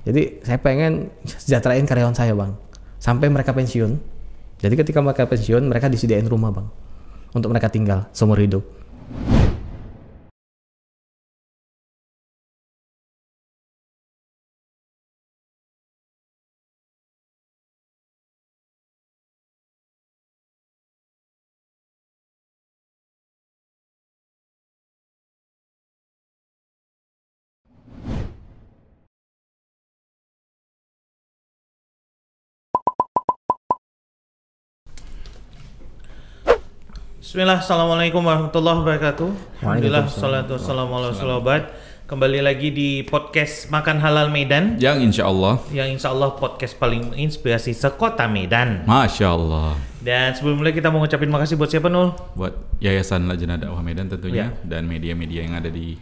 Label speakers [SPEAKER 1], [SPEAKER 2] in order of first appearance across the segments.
[SPEAKER 1] Jadi saya pengen sejahterain karyawan saya bang, sampai mereka pensiun. Jadi ketika mereka pensiun, mereka disediain rumah bang, untuk mereka tinggal seumur hidup.
[SPEAKER 2] Bismillah, assalamualaikum warahmatullahi wabarakatuh. Alhamdulillah, salatu wassalamu ala rasulillah. Kembali lagi di podcast Makan Halal Medan,
[SPEAKER 3] yang insya Allah
[SPEAKER 2] podcast paling inspirasi sekota Medan.
[SPEAKER 3] Masya Allah.
[SPEAKER 2] Dan sebelum mulai kita mau ngucapin makasih buat siapa Nul?
[SPEAKER 3] Buat Yayasan Lajnah Dakwah Medan tentunya, dan media-media yang ada di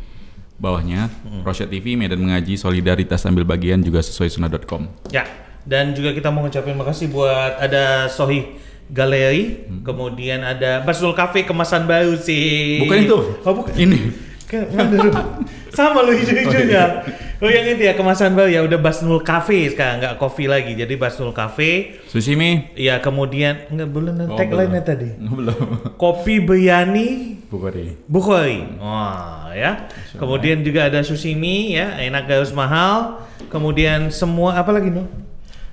[SPEAKER 3] bawahnya, Rosyad TV, Medan Mengaji, Solidaritas Ambil Bagian, juga sesuai sunnah.com.
[SPEAKER 2] Ya, dan juga kita mau ngucapin makasih buat ada Sohi Galeri, kemudian ada Basnul Cafe kemasan baru sih.
[SPEAKER 3] Bukan itu.
[SPEAKER 2] Oh bukan.
[SPEAKER 3] Ini.
[SPEAKER 2] Sama lo hijau-hijaunya. Oh yang itu ya, kemasan baru ya, udah Basnul Cafe sekarang, nggak coffee lagi. Jadi Basnul Cafe.
[SPEAKER 3] Sushi mie.
[SPEAKER 2] Iya, kemudian nggak belum tagline-nya tadi.
[SPEAKER 3] Belum.
[SPEAKER 2] Kopi biryani
[SPEAKER 3] Bukhari.
[SPEAKER 2] Wah ya. Kemudian juga ada sushimi ya, enak gak harus mahal. Kemudian semua apa lagi no?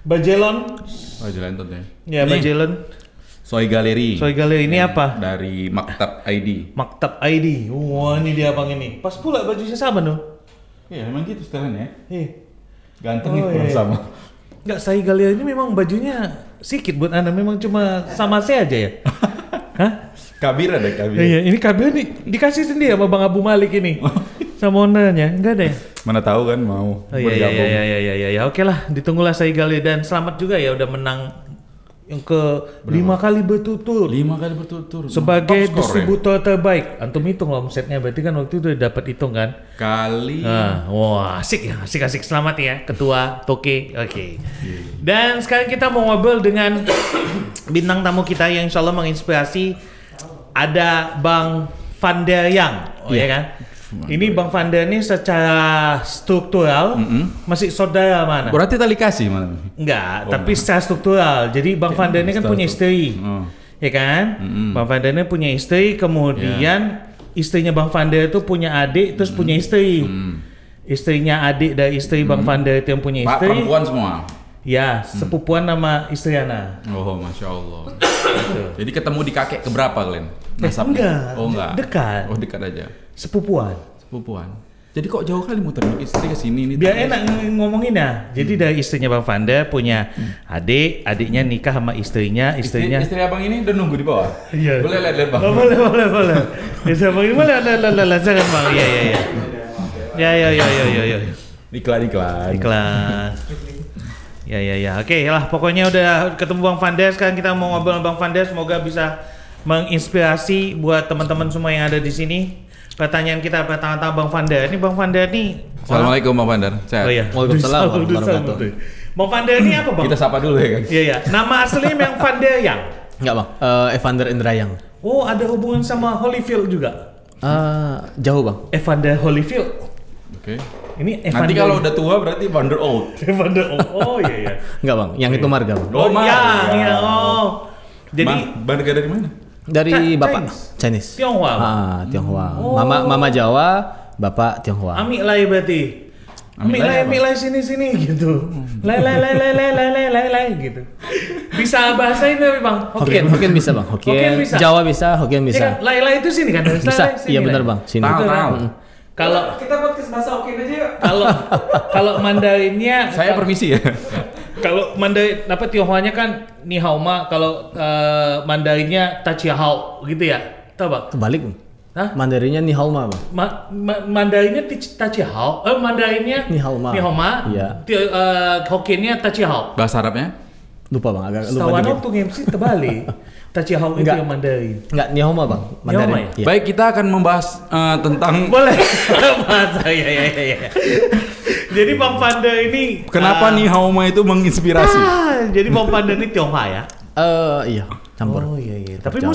[SPEAKER 2] Bajelon.
[SPEAKER 3] Oh jalan tentunya.
[SPEAKER 2] Ya bajelon.
[SPEAKER 3] Soy Galeri.
[SPEAKER 2] Ini apa?
[SPEAKER 3] Dari Maktab ID.
[SPEAKER 2] Maktab ID. Wah, ini dia abang ini. Pas pula bajunya sama no.
[SPEAKER 3] Iya, emang gitu setelannya.
[SPEAKER 2] Iya.
[SPEAKER 3] Ganteng itu sama.
[SPEAKER 2] Enggak, Soy Galeri ini memang bajunya sedikit buat Anda, memang cuma sama saya aja ya. Hah?
[SPEAKER 3] Kabir.
[SPEAKER 2] Iya, ini Kabir nih dikasih sendiri sama Bang Abu Malik ini. Sama ownernya, enggak ada ya?
[SPEAKER 3] Mana tahu kan mau
[SPEAKER 2] bergabung. Iya. Oke lah, ditunggulah Soy Galeri, dan selamat juga ya udah menang yang ke 5 kali berturut-turut.
[SPEAKER 3] 5 kali berturut-turut.
[SPEAKER 2] Sebagai distributor terbaik. Antum hitung lah omsetnya, berarti kan waktu itu udah dapat hitung kan?
[SPEAKER 3] Kali.
[SPEAKER 2] Wah, asik ya, asik. Selamat ya, Ketua Toke. Oke. Dan sekarang kita mau ngobrol dengan bintang tamu kita yang insya Allah menginspirasi. Ada Bang Vander Yang, ya kan? Ini Bang Vander ini secara struktural masih saudara mana?
[SPEAKER 3] Berarti tali kasih mana?
[SPEAKER 2] Enggak, tapi secara struktural. Jadi Bang Vander ini kan punya istri, ya kan? Bang Vander ini punya istri, kemudian istrinya Bang Vander itu punya adik, terus punya istri. Istrinya adik dari istri Bang Vander itu yang punya istri.
[SPEAKER 3] Perempuan semua?
[SPEAKER 2] Ya, sepupuan nama istri Ana.
[SPEAKER 3] Oh, Masya Allah. Jadi ketemu di kakek keberapa kalian?
[SPEAKER 2] Enggak.
[SPEAKER 3] Oh enggak.
[SPEAKER 2] Dekat.
[SPEAKER 3] Oh dekat aja.
[SPEAKER 2] Sepupuan.
[SPEAKER 3] Jadi kok jauh kali muter istri ke sini nih?
[SPEAKER 2] Biar enak ngomonginnya. Jadi dari istrinya Bang Vander punya adik, adiknya nikah sama istrinya.
[SPEAKER 3] Istri abang ini udah nunggu di bawah.
[SPEAKER 2] Iya.
[SPEAKER 3] Boleh lihat bang.
[SPEAKER 2] Oh, boleh. Istri abang ini boleh. Jangan bang. Iya. Ya.
[SPEAKER 3] Iklan.
[SPEAKER 2] Ya. Oke lah, pokoknya udah ketemu Bang Vander. Sekarang kita mau ngobrol sama Bang Vander. Semoga bisa menginspirasi buat teman-teman semua yang ada di sini. Pertanyaan kita pertama-tama Bang Vander. Ini Bang Vander nih.
[SPEAKER 3] Assalamualaikum Bang Vander. Sehat.
[SPEAKER 2] Oh iya.
[SPEAKER 1] Waalaikumsalam warahmatullahi wabarakatuh.
[SPEAKER 2] Bang Vander ini apa Bang?
[SPEAKER 3] Kita sapa dulu ya kan.
[SPEAKER 2] Iya. Nama aslinya memang Vander Yang.
[SPEAKER 1] Enggak bang, Evander Indrayang.
[SPEAKER 2] Oh, ada hubungan sama Holyfield juga?
[SPEAKER 1] Jauh bang.
[SPEAKER 2] Evander Holyfield.
[SPEAKER 3] Oke.
[SPEAKER 2] Ini Evander.
[SPEAKER 3] Nanti kalau udah tua berarti Vander old.
[SPEAKER 2] Evander old. Oh iya.
[SPEAKER 1] Enggak bang, yang itu marga bang.
[SPEAKER 2] Oh iya. Jadi
[SPEAKER 3] marga dari mana?
[SPEAKER 1] Dari bapak Chinese.
[SPEAKER 2] Tionghoa.
[SPEAKER 1] Tionghoa. Mama Jawa, bapak Tionghoa.
[SPEAKER 2] Ami lai berarti. Ami lai sini gitu. Lai gitu. Bisa bahasa ini tapi Bang.
[SPEAKER 1] Hokkien bisa Bang. Hokkien bisa. Jawa bisa, Hokkien bisa.
[SPEAKER 2] Lai itu sini kan?
[SPEAKER 1] Bisa. Iya benar Bang. Sini.
[SPEAKER 3] Tahu.
[SPEAKER 2] Kalau
[SPEAKER 4] kita podcast bahasa Hokkien aja yuk.
[SPEAKER 2] Kalau Mandarinnya
[SPEAKER 3] saya permisi ya.
[SPEAKER 2] Kalau Mandarin apa Tionghoanya kan Ni Hao Ma, kalau Mandarinnya Ta Chia Hao gitu ya. Tahu Bang?
[SPEAKER 1] Kebalik. Hah? Mandarinnya Ni Hao Ma Bang.
[SPEAKER 2] Mandarinnya Ta Chia Hao. Mandarinnya
[SPEAKER 1] Ni Hao Ma.
[SPEAKER 2] Iya. Hokkiennya Ta Chia Hao.
[SPEAKER 3] Bahasa Arabnya?
[SPEAKER 1] Lupa Bang, agak lupa.
[SPEAKER 2] Setahu waktu MC terbalik. Ta Chia Hao itu yang Mandarin.
[SPEAKER 1] Enggak, Ni Hao Ma Bang. Mandarin.
[SPEAKER 2] Ya?
[SPEAKER 3] Baik, kita akan membahas tentang
[SPEAKER 2] boleh. Bahasa ya. Jadi Bang Vander ini
[SPEAKER 3] kenapa Ni Hao Ma itu menginspirasi?
[SPEAKER 2] Jadi Bang Vander ini Tionghoa ya?
[SPEAKER 1] Iya, campur.
[SPEAKER 2] Oh iya. Tapi
[SPEAKER 1] Jawa.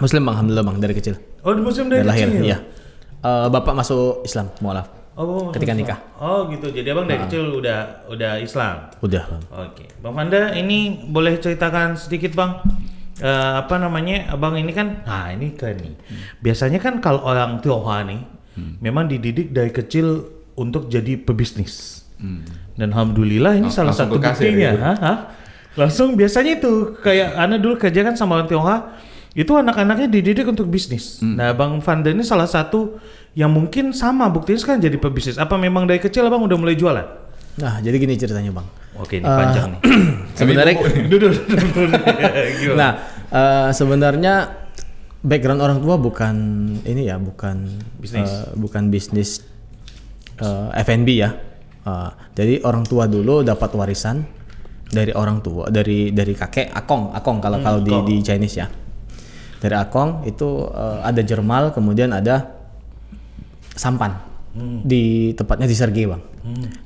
[SPEAKER 2] Muslim
[SPEAKER 1] Bang, alhamdulillah Bang, dari kecil.
[SPEAKER 2] Oh, Muslim dari
[SPEAKER 1] lahir,
[SPEAKER 2] kecil.
[SPEAKER 1] iya. Bapak masuk Islam, mualaf. ketika nikah.
[SPEAKER 2] Oh gitu. Jadi abang dari kecil udah Islam.
[SPEAKER 1] Udah bang.
[SPEAKER 2] Oke. Bang Fanda ini boleh ceritakan sedikit bang. Abang ini kan, ini keren nih. Biasanya kan kalau orang Tionghoa nih, memang dididik dari kecil untuk jadi pebisnis. Dan alhamdulillah ini salah satu buktinya. Langsung biasanya itu kayak Ana dulu kerja kan sama orang Tionghoa, itu anak-anaknya dididik untuk bisnis. Nah, Bang Fanda ini salah satu yang mungkin sama buktinya sekarang jadi pebisnis. Apa memang dari kecil abang udah mulai jualan?
[SPEAKER 1] Nah, jadi gini ceritanya bang.
[SPEAKER 2] Oke, ini panjang nih.
[SPEAKER 1] Sebenarnya,
[SPEAKER 2] Duduk.
[SPEAKER 1] sebenarnya background orang tua bukan ini ya, bukan bisnis F&B ya. Jadi orang tua dulu dapat warisan dari orang tua, dari kakek, akong kalau di Chinese ya. Dari akong itu ada jermal, kemudian ada sampan di tepatnya di Sergei bang.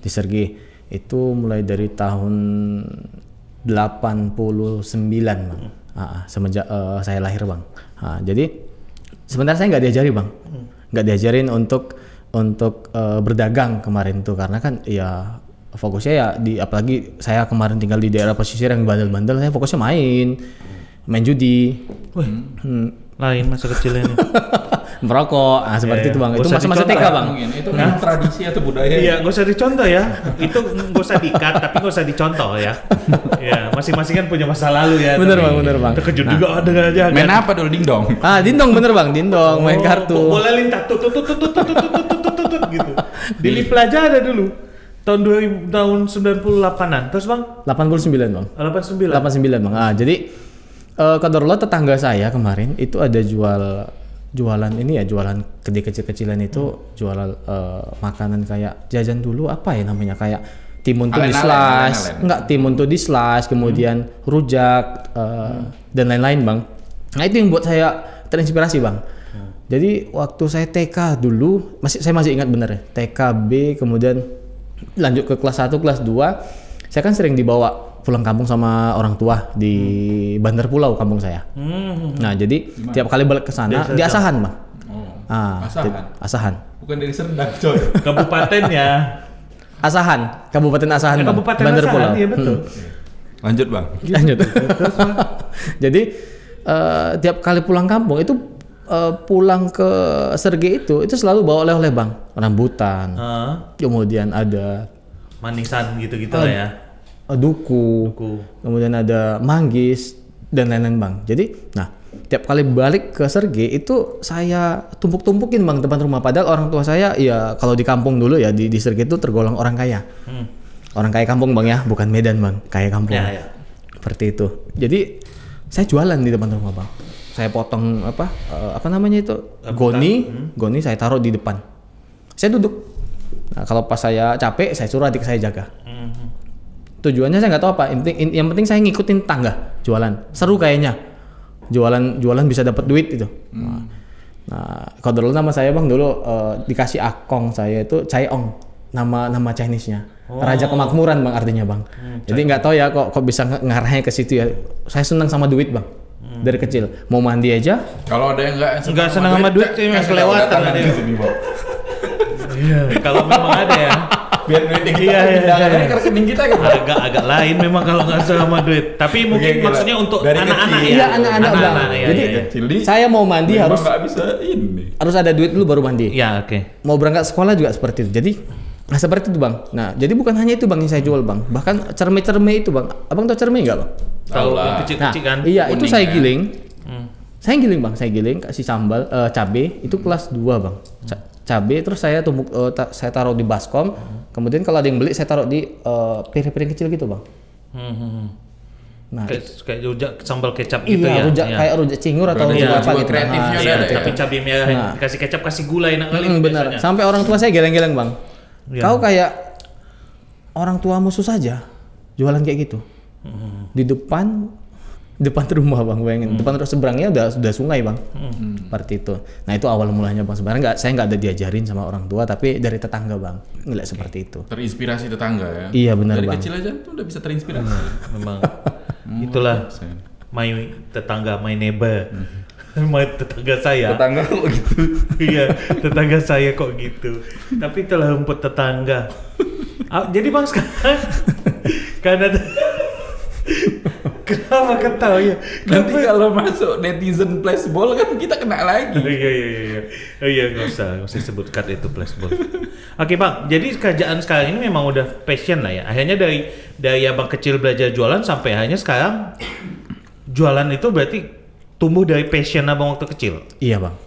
[SPEAKER 1] Di Sergei itu mulai dari tahun 89 bang. Semenjak saya lahir bang. Jadi sebenarnya saya nggak diajari bang, nggak diajarin untuk berdagang kemarin tuh, karena kan ya fokusnya ya apalagi saya kemarin tinggal di daerah pesisir yang bandel-bandel, saya fokusnya main judi.
[SPEAKER 2] Lain masa kecilnya nih.
[SPEAKER 1] Merokok, seperti itu bang. Itu masa-masa TK bang.
[SPEAKER 3] Itu kan tradisi atau budaya.
[SPEAKER 2] Iya, nggak usah dicontoh ya. Itu nggak usah diikat, tapi nggak usah dicontoh ya. Ya, masing-masing kan punya masa lalu ya.
[SPEAKER 1] Bener bang.
[SPEAKER 2] Terkejut juga ada aja.
[SPEAKER 3] Main apa dulu dingdong?
[SPEAKER 1] Dingdong bener bang, dingdong main kartu.
[SPEAKER 2] Bola lintah tut gitu. Di Liplaja ada dulu. Tahun 98-an. Terus bang?
[SPEAKER 1] 89 bang. 89 bang. Jadi qadarullah tetangga saya kemarin itu ada jualan ini ya, jualan kedai kecil-kecilan itu jualan makanan kayak jajan dulu apa ya namanya, kayak timun tuh di slice, timun tuh di slice, kemudian rujak dan lain-lain bang. Nah itu yang buat saya terinspirasi bang. Jadi waktu saya TK dulu, saya masih ingat bener ya, TK B, kemudian lanjut ke kelas 1, kelas 2, saya kan sering dibawa pulang kampung sama orang tua di Bandar Pulau kampung saya. Nah jadi tiap kali balik ke sana di Asahan bang. Asahan.
[SPEAKER 3] Bukan dari Serdang coy.
[SPEAKER 2] Kabupaten ya.
[SPEAKER 1] Asahan, Kabupaten Asahan bang.
[SPEAKER 2] Kabupaten
[SPEAKER 1] Bandar
[SPEAKER 2] Asahan,
[SPEAKER 1] Pulau.
[SPEAKER 2] Iya betul.
[SPEAKER 3] Lanjut bang.
[SPEAKER 1] Lanjut. Jadi tiap kali pulang kampung itu pulang ke Sergei itu selalu bawa oleh-oleh bang, rambutan, kemudian ada
[SPEAKER 2] manisan gitu-gitu lah ya.
[SPEAKER 1] Duku, kemudian ada manggis dan lain-lain bang. Jadi, tiap kali balik ke Sergei itu saya tumpuk-tumpukin bang depan rumah. Padahal orang tua saya ya kalau di kampung dulu ya di Sergei itu tergolong orang kaya, orang kaya kampung bang ya, bukan Medan bang, kaya kampung. Ya. Seperti itu. Jadi saya jualan di depan rumah bang. Saya potong apa namanya itu goni saya taruh di depan. Saya duduk. Nah kalau pas saya capek saya suruh adik saya jaga. Tujuannya saya nggak tahu apa. Yang penting saya ngikutin tangga jualan. Seru kayaknya. Jualan bisa dapat duit itu. Nah kalau dulu nama saya bang dulu dikasih akong saya itu Chai Ong, nama Chinese-nya. Raja kemakmuran bang artinya bang. Jadi nggak tahu ya kok bisa ngarahnya ke situ ya. Saya senang sama duit bang. Dari kecil mau mandi aja.
[SPEAKER 3] Kalau ada yang
[SPEAKER 2] nggak senang sama duit sih memang kelewatan ada. Iya, kalau memang ada ya.
[SPEAKER 3] Biar duit kita ke rekening kita kan.
[SPEAKER 2] Agak lain memang kalau nggak sama duit. Tapi mungkin maksudnya untuk anak-anak ya.
[SPEAKER 1] Iya anak-anak bang. Jadi saya mau mandi harus ada duit dulu baru mandi.
[SPEAKER 2] Iya oke.
[SPEAKER 1] Mau berangkat sekolah juga seperti itu. Jadi seperti itu bang. Nah jadi bukan hanya itu bang yang saya jual bang. Bahkan cerme-cerme itu bang. Abang tahu cerme nggak bang?
[SPEAKER 2] Tahu kecil-kecil kan?
[SPEAKER 1] Iya itu saya giling. Saya giling bang. Saya giling kasih sambal cabe itu kelas 2 bang. Cabe terus saya tumbuk saya taruh di baskom. Kemudian kalau ada yang beli saya taruh di piring-piring kecil gitu bang.
[SPEAKER 2] Nah, kayak rujak sambal kecap gitu ya.
[SPEAKER 1] Rujak kayak rujak cingur atau rujak apa gitu.
[SPEAKER 3] Kreatifnya
[SPEAKER 2] tapi cabai merah kasih kecap kasih gula enak kali.
[SPEAKER 1] Benar. Sampai orang tua saya geleng-geleng bang. Kau kayak orang tuamu susah aja jualan kayak gitu. Di depan rumah bang, bayangin. Depan seberangnya udah sungai bang. Seperti itu. Nah itu awal mulanya bang. Sebenarnya saya nggak ada diajarin sama orang tua, tapi dari tetangga bang. Nggak seperti itu.
[SPEAKER 3] Terinspirasi tetangga ya.
[SPEAKER 1] Iya benar
[SPEAKER 3] dari
[SPEAKER 1] bang.
[SPEAKER 3] Dari kecil aja tuh udah bisa terinspirasi.
[SPEAKER 2] Memang itulah my tetangga, my neighbor. Sama tetangga saya.
[SPEAKER 3] Tetangga kok gitu.
[SPEAKER 2] Iya, tetangga saya kok gitu. Tapi itulah rumput tetangga. Jadi Bang sekarang karena kenapa ketawa ya?
[SPEAKER 3] Nanti kalau masuk netizen flashball kan kita kena lagi.
[SPEAKER 2] Iya, nggak usah sebut cut itu flashball. Oke Bang, jadi kerjaan sekarang ini memang udah passion lah ya. Akhirnya dari Abang kecil belajar jualan sampai akhirnya sekarang jualan itu berarti tumbuh dari passion Abang waktu kecil?
[SPEAKER 1] Iya Bang,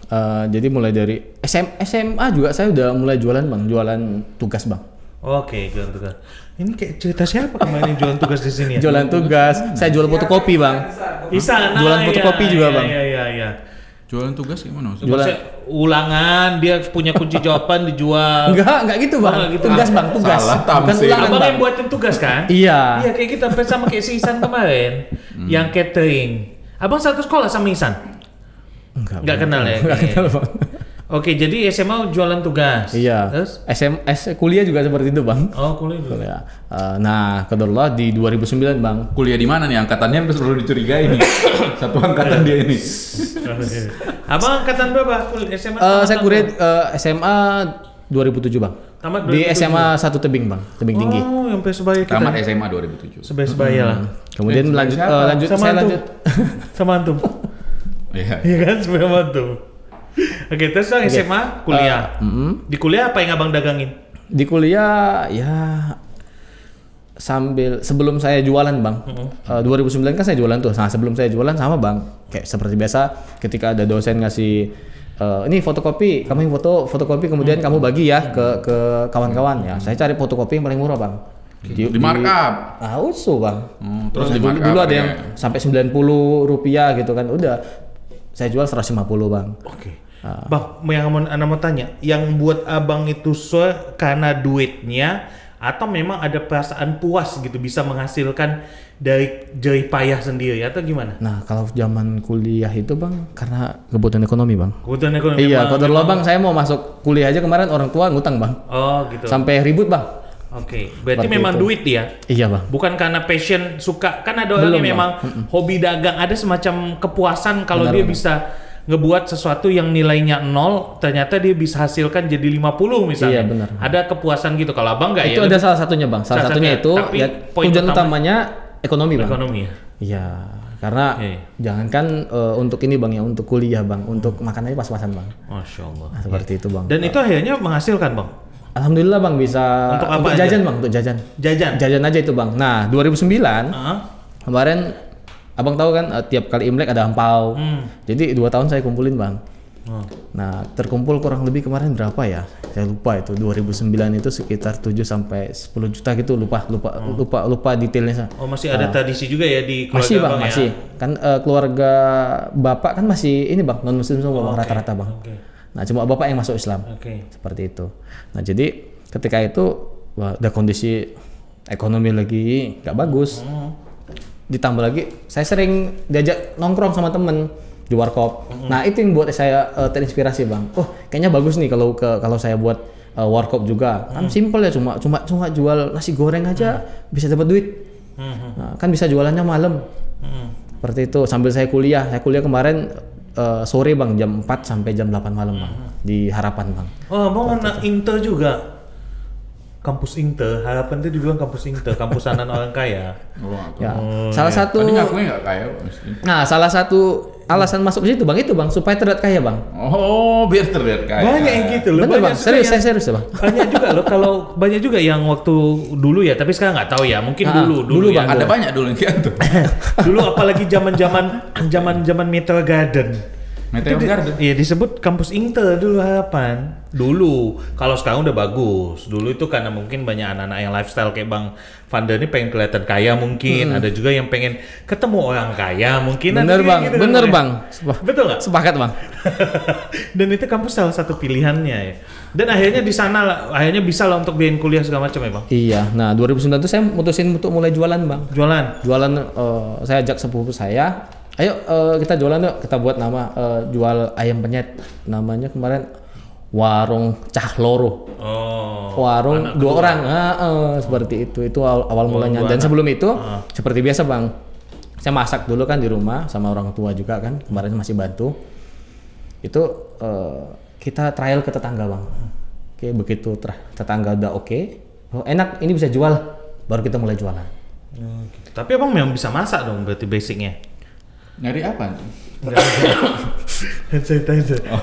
[SPEAKER 1] jadi mulai dari SMA juga saya udah mulai jualan Bang, jualan tugas Bang.
[SPEAKER 2] Oke, jualan tugas. Ini kayak cerita siapa kemarin yang jualan tugas di sini ya?
[SPEAKER 1] Jualan tugas, saya jual fotokopi Bang.
[SPEAKER 2] Isan,
[SPEAKER 1] Jualan fotokopi juga Bang.
[SPEAKER 2] Iya.
[SPEAKER 3] Jualan tugas gimana maksudnya?
[SPEAKER 2] Maksudnya ulangan, dia punya kunci jawaban dijual.
[SPEAKER 1] Enggak gitu Bang.
[SPEAKER 2] Enggak gitu.
[SPEAKER 1] Tugas Bang, tugas.
[SPEAKER 3] Salah,
[SPEAKER 1] bukan
[SPEAKER 3] tamsil.
[SPEAKER 1] ulangan
[SPEAKER 2] Abang
[SPEAKER 1] Bang.
[SPEAKER 2] yang buatin tugas kan?
[SPEAKER 1] Iya.
[SPEAKER 2] Iya kayak kita sama kayak si Isan kemarin, yang catering. Abang satu sekolah sama Isan? Enggak kenal ya?
[SPEAKER 1] Enggak kenal Bang.
[SPEAKER 2] Oke, jadi SMA jualan tugas.
[SPEAKER 1] Iya.
[SPEAKER 2] Terus?
[SPEAKER 1] Kuliah juga seperti itu Bang.
[SPEAKER 2] Oh, kuliah juga.
[SPEAKER 1] Kuliah. Nah, kebetulan di 2009 Bang.
[SPEAKER 3] Kuliah di mana nih? Angkatannya selalu dicurigai nih. Satu angkatan dia ini.
[SPEAKER 2] Abang angkatan berapa? SMA?
[SPEAKER 1] Saya kuliah SMA 2007 Bang.
[SPEAKER 2] Tamat 2007.
[SPEAKER 1] Di SMA 1 Tebing Bang, Tebing Tinggi.
[SPEAKER 2] Oh, yang sebaya kita.
[SPEAKER 3] Tamat SMA 2007.
[SPEAKER 2] Sebaya lah.
[SPEAKER 1] Kemudian lanjut
[SPEAKER 2] Sama
[SPEAKER 1] saya
[SPEAKER 2] antum.
[SPEAKER 1] lanjut.
[SPEAKER 2] Sama antum.
[SPEAKER 3] Iya.
[SPEAKER 2] Iya kan, sama antum. Oke, terus SMA kuliah. Di kuliah apa yang Abang dagangin?
[SPEAKER 1] Di kuliah ya sebelum saya jualan Bang. 2009 kan saya jualan tuh. Nah, sebelum saya jualan sama Bang, kayak seperti biasa ketika ada dosen ngasih ini fotokopi, kamu yang fotokopi kemudian kamu bagi ya ke kawan-kawan ya. Saya cari fotokopi yang paling murah Bang.
[SPEAKER 3] Di markup.
[SPEAKER 1] Usuh Bang.
[SPEAKER 3] Terus di markup.
[SPEAKER 1] Dulu ada yang sampai 90 rupiah gitu kan. Udah saya jual 150 Bang.
[SPEAKER 2] Oke. Bang, yang Anda mau tanya, yang buat Abang itu karena duitnya atau memang ada perasaan puas gitu bisa menghasilkan dari jerih payah sendiri atau gimana?
[SPEAKER 1] Nah, kalau zaman kuliah itu Bang, karena kebutuhan ekonomi Bang.
[SPEAKER 2] Kebutuhan ekonomi.
[SPEAKER 1] Iya, kalau Bang, saya mau masuk kuliah aja kemarin orang tua ngutang Bang.
[SPEAKER 2] Oh gitu.
[SPEAKER 1] Sampai ribut Bang.
[SPEAKER 2] Oke, berarti
[SPEAKER 1] Seperti
[SPEAKER 2] memang
[SPEAKER 1] itu.
[SPEAKER 2] duit ya?
[SPEAKER 1] Iya Bang.
[SPEAKER 2] Bukan karena passion suka, kan ada orang
[SPEAKER 1] Belum,
[SPEAKER 2] yang memang
[SPEAKER 1] Bang.
[SPEAKER 2] hobi dagang, ada semacam kepuasan kalau
[SPEAKER 1] Benar,
[SPEAKER 2] dia
[SPEAKER 1] Bang.
[SPEAKER 2] bisa ngebuat sesuatu yang nilainya 0, ternyata dia bisa hasilkan jadi 50 misalnya.
[SPEAKER 1] Iya, benar.
[SPEAKER 2] Ada kepuasan gitu. Kalau Abang nggak ya?
[SPEAKER 1] Itu ada salah satunya Bang. Salah satunya itu
[SPEAKER 2] Tapi
[SPEAKER 1] ya,
[SPEAKER 2] poin
[SPEAKER 1] tujuan
[SPEAKER 2] utama-
[SPEAKER 1] utamanya ekonomi Bang.
[SPEAKER 2] Ekonomi ya?
[SPEAKER 1] Iya, karena
[SPEAKER 2] Iya.
[SPEAKER 1] jangankan untuk ini Bang ya, untuk kuliah Bang, untuk makan aja pas-pasan Bang.
[SPEAKER 2] Masya Allah.
[SPEAKER 1] Nah, seperti itu Bang.
[SPEAKER 2] Dan itu akhirnya menghasilkan Bang?
[SPEAKER 1] Alhamdulillah Bang bisa
[SPEAKER 2] Untuk apa aja?
[SPEAKER 1] jajan Bang, untuk jajan.
[SPEAKER 2] Jajan?
[SPEAKER 1] Jajan aja itu Bang. Nah, 2009
[SPEAKER 2] Heeh.
[SPEAKER 1] kemarin Abang tahu kan tiap kali Imlek ada angpau. Jadi 2 tahun saya kumpulin Bang.
[SPEAKER 2] Oh.
[SPEAKER 1] Nah, terkumpul kurang lebih kemarin berapa ya? Saya lupa itu 2009 itu sekitar 7 sampai 10 juta gitu, lupa detailnya.
[SPEAKER 2] Oh, masih ada tradisi juga ya di keluarga
[SPEAKER 1] Masih Bang,
[SPEAKER 2] Abang
[SPEAKER 1] masih.
[SPEAKER 2] ya?
[SPEAKER 1] Kan keluarga Bapak kan masih ini Bang, non muslim semua Bang, rata-rata Bang.
[SPEAKER 2] Oke.
[SPEAKER 1] Nah, cuma Bapak yang masuk Islam.
[SPEAKER 2] Oke.
[SPEAKER 1] Seperti itu. Nah, jadi ketika itu wah, udah kondisi ekonomi lagi nggak bagus. Ditambah lagi saya sering diajak nongkrong sama temen di warkop. Nah, itu yang buat saya terinspirasi Bang. Oh, kayaknya bagus nih kalau saya buat warkop juga. Kan simpel ya, cuma jual nasi goreng aja bisa dapat duit. Nah, kan bisa jualannya malam. Seperti itu. Sambil saya kuliah kemarin sore Bang, jam 4 sampai jam 8 malam Bang, di Harapan Bang.
[SPEAKER 2] Oh, Abang anak Inter juga? Kampus Inter, Harapan itu dibilang kampus Inter, kampus anak orang kaya.
[SPEAKER 1] Ya, salah satu.
[SPEAKER 3] Tadi ngakunya nggak kaya mesti.
[SPEAKER 1] Nah, salah satu alasan masuk ke situ Bang, itu Bang, supaya terlihat kaya Bang.
[SPEAKER 3] Oh, biar terlihat kaya.
[SPEAKER 2] Banyak yang gitu loh.
[SPEAKER 1] Bener
[SPEAKER 2] banyak
[SPEAKER 1] Bang,
[SPEAKER 2] juga
[SPEAKER 1] serius,
[SPEAKER 2] yang-
[SPEAKER 1] saya serius ya Bang.
[SPEAKER 2] Banyak juga loh, kalau banyak juga yang waktu dulu ya, tapi sekarang nggak tahu ya. Mungkin dulu
[SPEAKER 1] dulu,
[SPEAKER 2] ya.
[SPEAKER 1] Bang.
[SPEAKER 3] Ada banyak dulu yang gitu.
[SPEAKER 2] Dulu apalagi zaman Meteor Garden.
[SPEAKER 3] Meteor
[SPEAKER 2] Itu
[SPEAKER 3] Garden?
[SPEAKER 2] Iya, disebut kampus Inter dulu Harapan. Dulu, kalau sekarang udah bagus. Dulu itu karena mungkin banyak anak-anak yang lifestyle kayak Bang Vander ini pengen kelihatan kaya mungkin. Ada juga yang pengen ketemu orang kaya mungkin. Ada
[SPEAKER 1] Bener
[SPEAKER 2] juga
[SPEAKER 1] Bang,
[SPEAKER 2] gitu kan,
[SPEAKER 1] bener
[SPEAKER 2] ya?
[SPEAKER 1] Bang.
[SPEAKER 2] Betul nggak?
[SPEAKER 1] Sepakat Bang.
[SPEAKER 2] Dan itu kampus salah satu pilihannya ya. Dan akhirnya di sana lah, akhirnya bisa lah untuk biayain kuliah segala macam ya Bang.
[SPEAKER 1] Iya, nah 2009 itu saya mutusin untuk mulai jualan Bang.
[SPEAKER 2] Jualan.
[SPEAKER 1] Saya ajak sepupu saya, ayo kita jualan yuk, kita buat nama jual ayam penyet. Namanya kemarin Warung Cahloro.
[SPEAKER 2] Oh.
[SPEAKER 1] Warung 2 orang, seperti itu. Itu awal mulanya. Dan sebelum itu, seperti biasa Bang, saya masak dulu kan di rumah sama orang tua juga kan. Kemarin masih bantu. itu kita trial ke tetangga bang. Oke, begitu tetangga udah oke, enak ini bisa jual, baru kita mulai jualan.
[SPEAKER 2] Gitu. Tapi abang memang bisa masak dong berarti basicnya.
[SPEAKER 3] Nyari apa?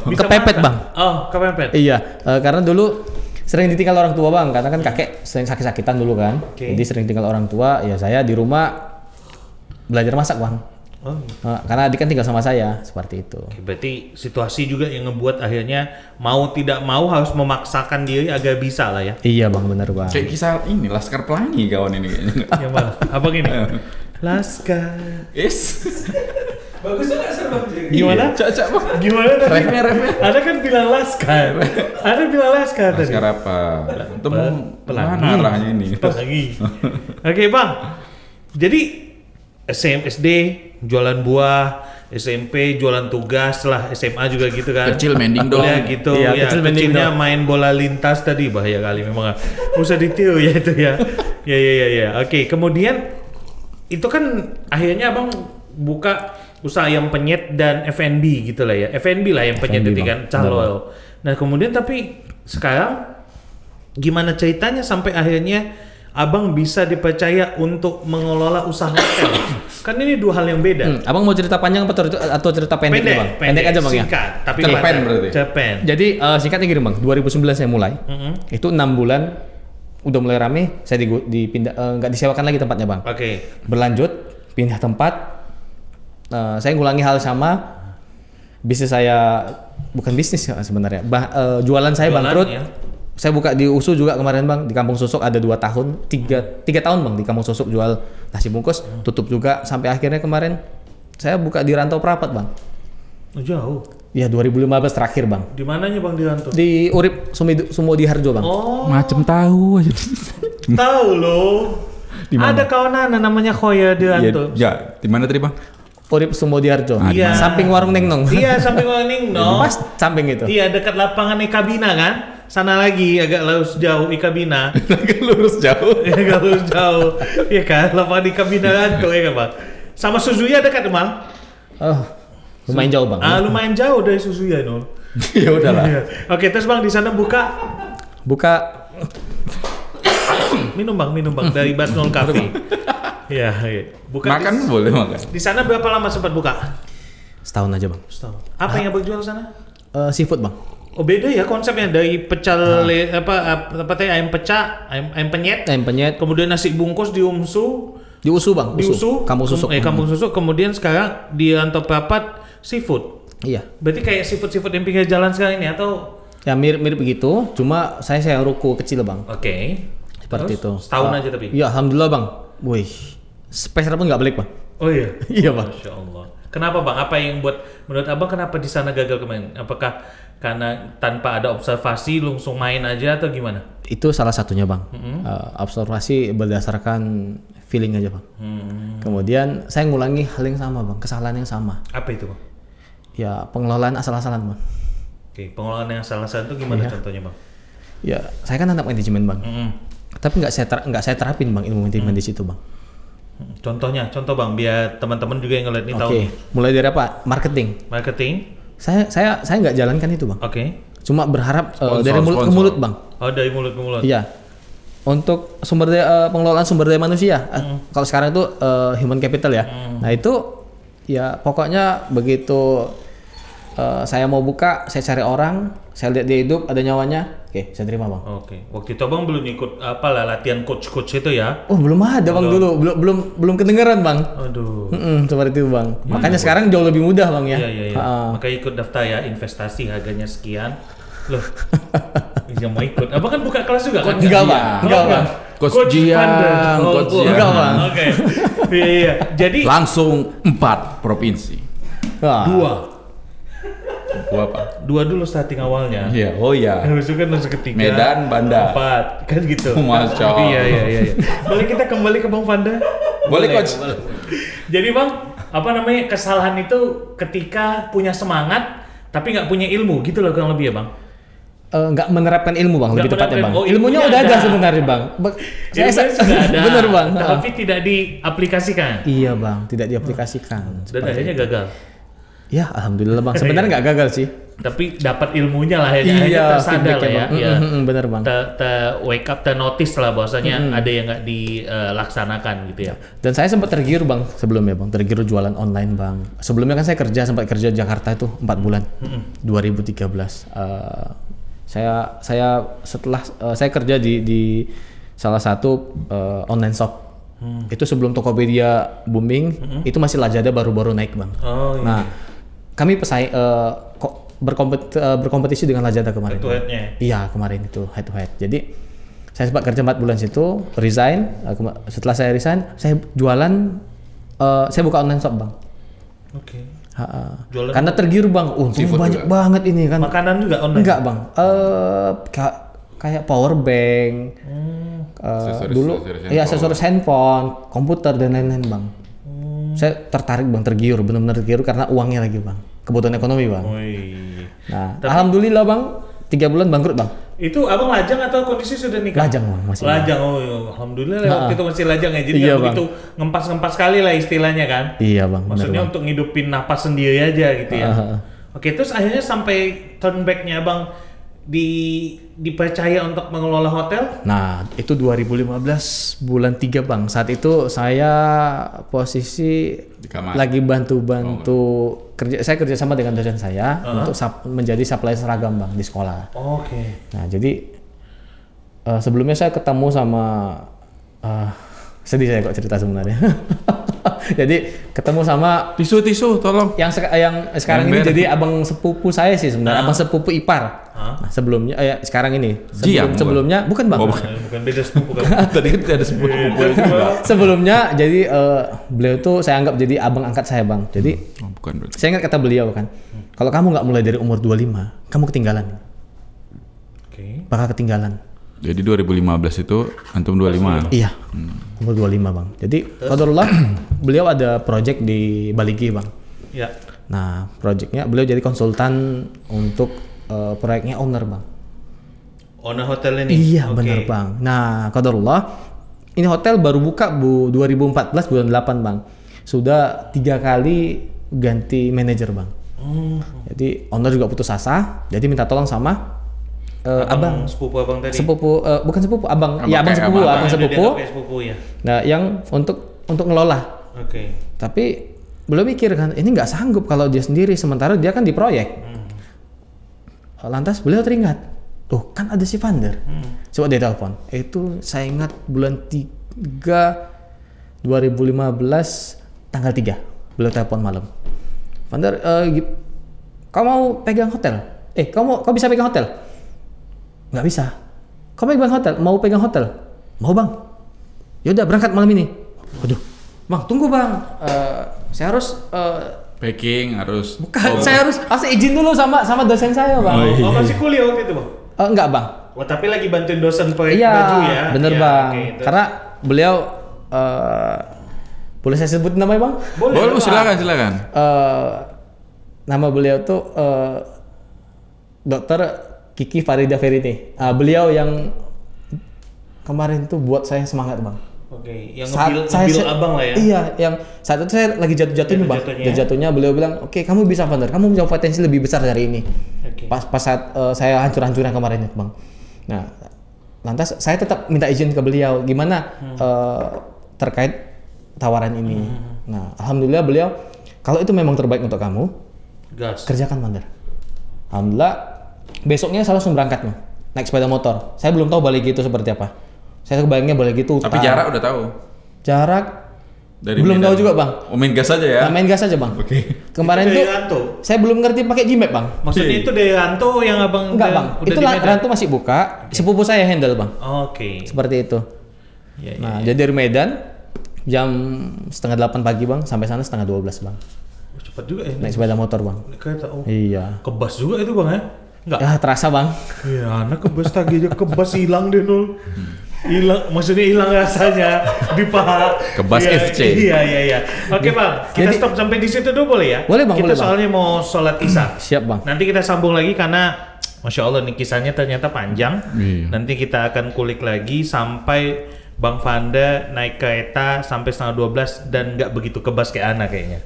[SPEAKER 1] Kepepet bang.
[SPEAKER 2] Oh, kepepet.
[SPEAKER 1] Iya, karena dulu sering ditinggal orang tua bang, karena kan kakek sering sakit-sakitan dulu kan. Jadi sering tinggal orang tua, ya saya di rumah belajar masak bang.
[SPEAKER 2] Oh.
[SPEAKER 1] Karena adik kan tinggal sama saya, seperti itu.
[SPEAKER 2] Oke, berarti situasi juga yang ngebuat akhirnya mau tidak mau harus memaksakan diri agar bisa lah ya.
[SPEAKER 1] Iya bang, benar bang.
[SPEAKER 3] Kayak kisah ini Laskar Pelangi kawan ini kayaknya.
[SPEAKER 2] Ya bang, apa gini? Laskar.
[SPEAKER 3] Yes.
[SPEAKER 2] Bagus juga Bang. Gimana?
[SPEAKER 3] Cak bang.
[SPEAKER 2] Gimana tadi?
[SPEAKER 3] Refnya.
[SPEAKER 2] Ada kan bilang Laskar. Ada bilang Laskar tadi.
[SPEAKER 3] Laskar apa? Itu
[SPEAKER 2] Pelangi.
[SPEAKER 3] mana arahnya ini?
[SPEAKER 2] Pelangi. Oke bang. Jadi SD jualan buah, SMP jualan tugas lah, SMA juga gitu kan.
[SPEAKER 3] Kecil mending dong.
[SPEAKER 2] Ya gitu.
[SPEAKER 1] Iya,
[SPEAKER 2] Ya, kecilnya main bola lintas tadi bahaya kali memang. Usah ditiru ya itu ya. Ya. Oke, kemudian itu kan akhirnya abang buka usaha ayam penyet dan F&B gitu lah ya. F&B lah yang penyet itu kan calo. Nah kemudian tapi sekarang gimana ceritanya sampai akhirnya abang bisa dipercaya untuk mengelola usaha hotel? Kan ini dua hal yang beda.
[SPEAKER 1] Abang mau cerita panjang atau cerita pendek, bang? Pendek aja bang ya.
[SPEAKER 2] Singkat, tapi
[SPEAKER 3] Cerpen berarti.
[SPEAKER 2] Cerpen.
[SPEAKER 1] Jadi singkatnya gini bang, 2009 saya mulai. Itu 6 bulan udah mulai rame, saya dipindah, nggak disewakan lagi tempatnya bang.
[SPEAKER 2] Oke.
[SPEAKER 1] Berlanjut, pindah tempat. Saya ngulangi hal sama. Bisnis saya bukan bisnis ya sebenarnya. Jualan saya bangkrut. Ya. Saya buka di USU juga kemarin bang, di Kampung Susuk ada 2 tahun, 3 tahun bang di Kampung Susuk jual nasi bungkus, tutup juga sampai akhirnya kemarin saya buka di Rantau Prapat bang.
[SPEAKER 2] Jauh.
[SPEAKER 1] Ya 2015 terakhir bang.
[SPEAKER 2] Di mananya bang di Rantau?
[SPEAKER 1] Di Urip Sumodiharjo bang.
[SPEAKER 2] Oh.
[SPEAKER 3] Macem tahu aja.
[SPEAKER 2] Tahu loh. Ada kawan anak namanya Khoya di Rantau.
[SPEAKER 3] Ya, di mana tadi bang?
[SPEAKER 1] Urip Sumodiharjo.
[SPEAKER 2] Iya.
[SPEAKER 1] Samping warung Nengnong.
[SPEAKER 2] Iya, samping warung Nengnong.
[SPEAKER 1] Pas samping itu.
[SPEAKER 2] Iya, dekat lapangan Ikabina kan? Sana lagi agak lurus jauh Ikabina.
[SPEAKER 3] Agak lurus jauh.
[SPEAKER 2] Agak lurus jauh. Iya kan? Lapangan Ikabina Rantau ya kan bang? Sama Suzuya dekat bang?
[SPEAKER 1] Oh, lumayan jauh bang.
[SPEAKER 2] Lumayan jauh dari Suzuya no.
[SPEAKER 3] Ya udahlah.
[SPEAKER 2] Oke, terus bang di sana buka minum bang dari Basnol Cafe. Iya. Buka
[SPEAKER 3] Makan boleh makan.
[SPEAKER 2] Di sana berapa lama sempat buka?
[SPEAKER 1] Setahun aja bang.
[SPEAKER 2] Setahun. Apa yang berjual sana?
[SPEAKER 1] Seafood bang.
[SPEAKER 2] Oh beda ya konsepnya dari pecel apa teh ayam pecah, ayam penyet.
[SPEAKER 1] Ayam penyet.
[SPEAKER 2] Kemudian nasi bungkus di UMSU.
[SPEAKER 1] Di USU bang.
[SPEAKER 2] Di USU.
[SPEAKER 1] Kampung Susuk.
[SPEAKER 2] Kampung Susuk. Kemudian sekarang di Rantau Prapat seafood.
[SPEAKER 1] Iya.
[SPEAKER 2] Berarti kayak seafood yang pinggir jalan sekarang ini atau?
[SPEAKER 1] Ya mirip begitu. Cuma saya ruko kecil bang.
[SPEAKER 2] Oke.
[SPEAKER 1] Seperti itu.
[SPEAKER 2] Setahun aja tapi.
[SPEAKER 1] Iya alhamdulillah bang. Wih. Spesial pun nggak balik bang.
[SPEAKER 2] Oh iya.
[SPEAKER 1] Iya bang.
[SPEAKER 2] Masya Allah. Kenapa bang? Apa yang buat menurut abang kenapa di sana gagal kemarin? Apakah karena tanpa ada observasi langsung main aja atau gimana?
[SPEAKER 1] Itu salah satunya bang. Observasi berdasarkan feeling aja bang. Kemudian saya ngulangi hal yang sama bang, kesalahan yang sama.
[SPEAKER 2] Apa itu bang?
[SPEAKER 1] Ya pengelolaan asal-asalan bang.
[SPEAKER 2] Oke, pengelolaan yang asal-asalan itu gimana contohnya bang?
[SPEAKER 1] Ya saya kan anak manajemen bang. Tapi nggak saya terapin bang ilmu manajemen di situ bang.
[SPEAKER 2] Contoh bang, biar teman-teman juga yang ngeliat ini tahu nih.
[SPEAKER 1] Mulai dari apa? Marketing. Saya nggak jalankan itu bang.
[SPEAKER 2] Oke.
[SPEAKER 1] Cuma berharap dari mulut ke mulut bang.
[SPEAKER 2] Oh dari mulut ke mulut.
[SPEAKER 1] Iya. Untuk pengelolaan sumber daya manusia. Kalau sekarang itu human capital ya. Nah itu ya pokoknya begitu saya mau buka, saya cari orang, saya lihat dia hidup, ada nyawanya. Oke, saya terima bang.
[SPEAKER 2] Oke. Waktu itu abang belum ikut latihan coach itu ya?
[SPEAKER 1] Oh belum ada bang dulu, belum kedengeran bang.
[SPEAKER 2] Aduh.
[SPEAKER 1] Seperti itu bang. Makanya sekarang jauh lebih mudah bang ya.
[SPEAKER 2] Iya. Makanya ikut daftar ya, investasi harganya sekian. Loh. Yang mau ikut. Abang kan buka kelas juga kan?
[SPEAKER 1] Enggak bang.
[SPEAKER 3] Coach Jiang.
[SPEAKER 1] Enggak bang.
[SPEAKER 2] Oke. Iya. Jadi
[SPEAKER 3] langsung 4 provinsi.
[SPEAKER 2] 2
[SPEAKER 3] apa?
[SPEAKER 2] 2 dulu starting awalnya.
[SPEAKER 3] Iya, oh iya.
[SPEAKER 2] Habis itu kan langsung ketiga.
[SPEAKER 3] Medan, Banda.
[SPEAKER 2] 4, kan gitu.
[SPEAKER 3] Masya Allah.
[SPEAKER 2] Iya. Boleh kita kembali ke Bang Fanda?
[SPEAKER 3] Boleh coach.
[SPEAKER 2] Jadi Bang, apa namanya kesalahan itu ketika punya semangat tapi nggak punya ilmu gitu loh kurang lebih ya Bang?
[SPEAKER 1] Nggak menerapkan ilmu bang, lebih tepatnya bang.
[SPEAKER 2] Oh,
[SPEAKER 1] ilmunya udah ada sebenarnya bang.
[SPEAKER 2] Saya sudah ada.
[SPEAKER 1] Bener bang.
[SPEAKER 2] Tapi tidak diaplikasikan.
[SPEAKER 1] Iya bang, tidak diaplikasikan.
[SPEAKER 2] Dan akhirnya gagal.
[SPEAKER 1] Ya, alhamdulillah bang. Sebenarnya nggak gagal sih.
[SPEAKER 2] Tapi dapat ilmunya lah ya,
[SPEAKER 1] Iya,
[SPEAKER 2] tersadar lah ya.
[SPEAKER 1] Bang. Bener bang.
[SPEAKER 2] Wake up, notice lah bahwasanya ada yang nggak dilaksanakan gitu ya.
[SPEAKER 1] Dan saya sempat tergiur bang sebelumnya bang, tergiur jualan online bang. Sebelumnya kan saya sempat kerja Jakarta itu 4 bulan, 2013. Saya setelah saya kerja di salah satu online shop. Itu sebelum Tokopedia booming, itu masih Lazada baru-baru naik bang.
[SPEAKER 2] Oh, iya.
[SPEAKER 1] Nah, kami berkompetisi dengan Lazada kemarin.
[SPEAKER 2] Head to head-nya.
[SPEAKER 1] Iya, kemarin itu head to head. Jadi saya sempat kerja 4 bulan situ, resign. Setelah saya resign, saya jualan, saya buka online shop bang.
[SPEAKER 2] Oke.
[SPEAKER 1] Karena tergiur bang, untung banyak banget ini kan.
[SPEAKER 2] Makanan juga online?
[SPEAKER 1] Enggak bang, kayak power bank, dulu ya aksesoris handphone, komputer dan lain-lain bang. Saya tertarik bang, tergiur, benar-benar tergiur karena uangnya lagi bang, kebutuhan ekonomi bang. Nah, alhamdulillah bang, 3 bulan bangkrut bang.
[SPEAKER 2] Itu abang lajang atau kondisi sudah nikah?
[SPEAKER 1] Lajang bang, masih.
[SPEAKER 2] Lajang, alhamdulillah waktu itu masih lajang ya, jadi nggak begitu ngempas-ngempas kali lah istilahnya kan?
[SPEAKER 1] Iya bang.
[SPEAKER 2] Maksudnya
[SPEAKER 1] bang.
[SPEAKER 2] untuk ngidupin napas sendiri aja gitu ya. Oke, terus akhirnya sampai turn back-nya abang dipercaya untuk mengelola hotel?
[SPEAKER 1] Nah, itu 2015 bulan 3 bang. Saat itu saya posisi lagi bantu-bantu kerja. Saya kerja sama dengan dosen saya untuk menjadi supplier seragam bang di sekolah.
[SPEAKER 2] Oke.
[SPEAKER 1] Nah, jadi sebelumnya saya ketemu sama sedih saya kok cerita sebenarnya. Jadi ketemu sama
[SPEAKER 3] tisu tolong.
[SPEAKER 1] Yang sekarang ini jadi abang sepupu saya sih sebenarnya, abang sepupu ipar. Nah, sebelumnya sekarang ini. Sebelumnya bukan bang.
[SPEAKER 2] Bukan beda sepupu kan.
[SPEAKER 3] Tadi kan ada sepupu.
[SPEAKER 1] Sebelumnya jadi beliau tuh saya anggap jadi abang angkat saya bang. Jadi
[SPEAKER 3] bukan berarti.
[SPEAKER 1] saya ingat kata beliau kan, kalau kamu nggak mulai dari umur 25, kamu ketinggalan.
[SPEAKER 2] Oke.
[SPEAKER 1] Bakal ketinggalan.
[SPEAKER 3] Jadi 2015 itu antum 25.
[SPEAKER 1] Iya. Umur 25 bang. Jadi qadarullah beliau ada project di Baligi bang.
[SPEAKER 2] Iya.
[SPEAKER 1] Nah, projectnya beliau jadi konsultan untuk proyeknya owner bang.
[SPEAKER 2] Owner hotel ini?
[SPEAKER 1] Iya, benar bang. Nah, qadarullah ini hotel baru buka 2014 bulan 8 bang. Sudah 3 kali ganti manajer bang. Jadi owner juga putus asa. Jadi minta tolong sama abang
[SPEAKER 2] sepupu abang tadi.
[SPEAKER 1] Bukan sepupu, abang sepupu.
[SPEAKER 2] Ya.
[SPEAKER 1] Nah, yang untuk ngelola.
[SPEAKER 2] Oke.
[SPEAKER 1] Tapi belum mikir kan, ini nggak sanggup kalau dia sendiri, sementara dia kan di proyek. Lantas beliau teringat, tuh kan ada si Vander. Coba dia telepon. Itu saya ingat bulan 3 2015 tanggal 3 beliau telepon malam. Vander, kau mau pegang hotel? Kau bisa pegang hotel? Nggak bisa. Kau mau pegang hotel? Mau bang. Yaudah berangkat malam ini. Waduh, bang tunggu bang. Saya harus
[SPEAKER 3] packing harus.
[SPEAKER 1] Bukan, saya harus izin dulu sama dosen saya bang.
[SPEAKER 2] Masih kuliah waktu itu bang?
[SPEAKER 1] Enggak bang.
[SPEAKER 2] Tapi lagi bantuin dosen proyek
[SPEAKER 1] iya,
[SPEAKER 2] baju ya? Iya
[SPEAKER 1] bener bang. Okay, karena beliau boleh saya sebut namanya bang?
[SPEAKER 3] Boleh, silakan.
[SPEAKER 1] Nama beliau tuh Dr. Kiki Farida Ferini. Beliau yang kemarin tuh buat saya semangat bang.
[SPEAKER 2] Oke, yang ngebil abang lah ya?
[SPEAKER 1] Iya, yang saat itu saya lagi jatuh-jatuhnya bang. Jatuhnya beliau bilang, oke, kamu bisa Vander, kamu punya potensi lebih besar dari ini. Okay. Pas saat saya hancur-hancurnya kemarin itu bang. Nah, lantas saya tetap minta izin ke beliau, gimana terkait tawaran ini. Nah, alhamdulillah beliau, kalau itu memang terbaik untuk kamu, kerjakan Vander. Alhamdulillah. Besoknya saya langsung berangkat nih, naik sepeda motor. Saya belum tahu balik itu seperti apa. Saya kebayangnya balik itu.
[SPEAKER 3] Tapi jarak udah tahu.
[SPEAKER 1] Jarak
[SPEAKER 3] dari
[SPEAKER 1] belum tahu juga bang.
[SPEAKER 3] Main gas aja ya.
[SPEAKER 1] Main gas aja bang.
[SPEAKER 3] Oke.
[SPEAKER 1] Kemarin tuh saya belum ngerti pakai Gmap bang.
[SPEAKER 2] Maksudnya itu dari Ranto yang abang?
[SPEAKER 1] Enggak bang. Itu Ranto masih buka. Sepupu saya handle bang.
[SPEAKER 2] Oke.
[SPEAKER 1] Seperti itu. Nah jadi dari Medan jam 7:30 pagi bang, sampai sana 11:30 bang.
[SPEAKER 2] Cepat juga ya.
[SPEAKER 1] Naik sepeda motor bang. Iya.
[SPEAKER 2] Kebas juga itu bang ya?
[SPEAKER 1] Enggak. Ya terasa bang.
[SPEAKER 2] Iya, anak kebas tagihnya kebas hilang deh nul. Hilang, maksudnya hilang rasanya di paha.
[SPEAKER 3] Kebas FC.
[SPEAKER 2] Iya. Oke bang, kita stop sampai di situ dulu boleh ya?
[SPEAKER 1] Boleh bang.
[SPEAKER 2] Kita soalnya mau sholat isya.
[SPEAKER 1] Siap bang.
[SPEAKER 2] Nanti kita sambung lagi karena Masya Allah nih kisahnya ternyata panjang. Nanti kita akan kulik lagi sampai Bang Vanda naik kereta sampai 11:30 dan nggak begitu kebas kayak Ana kayaknya.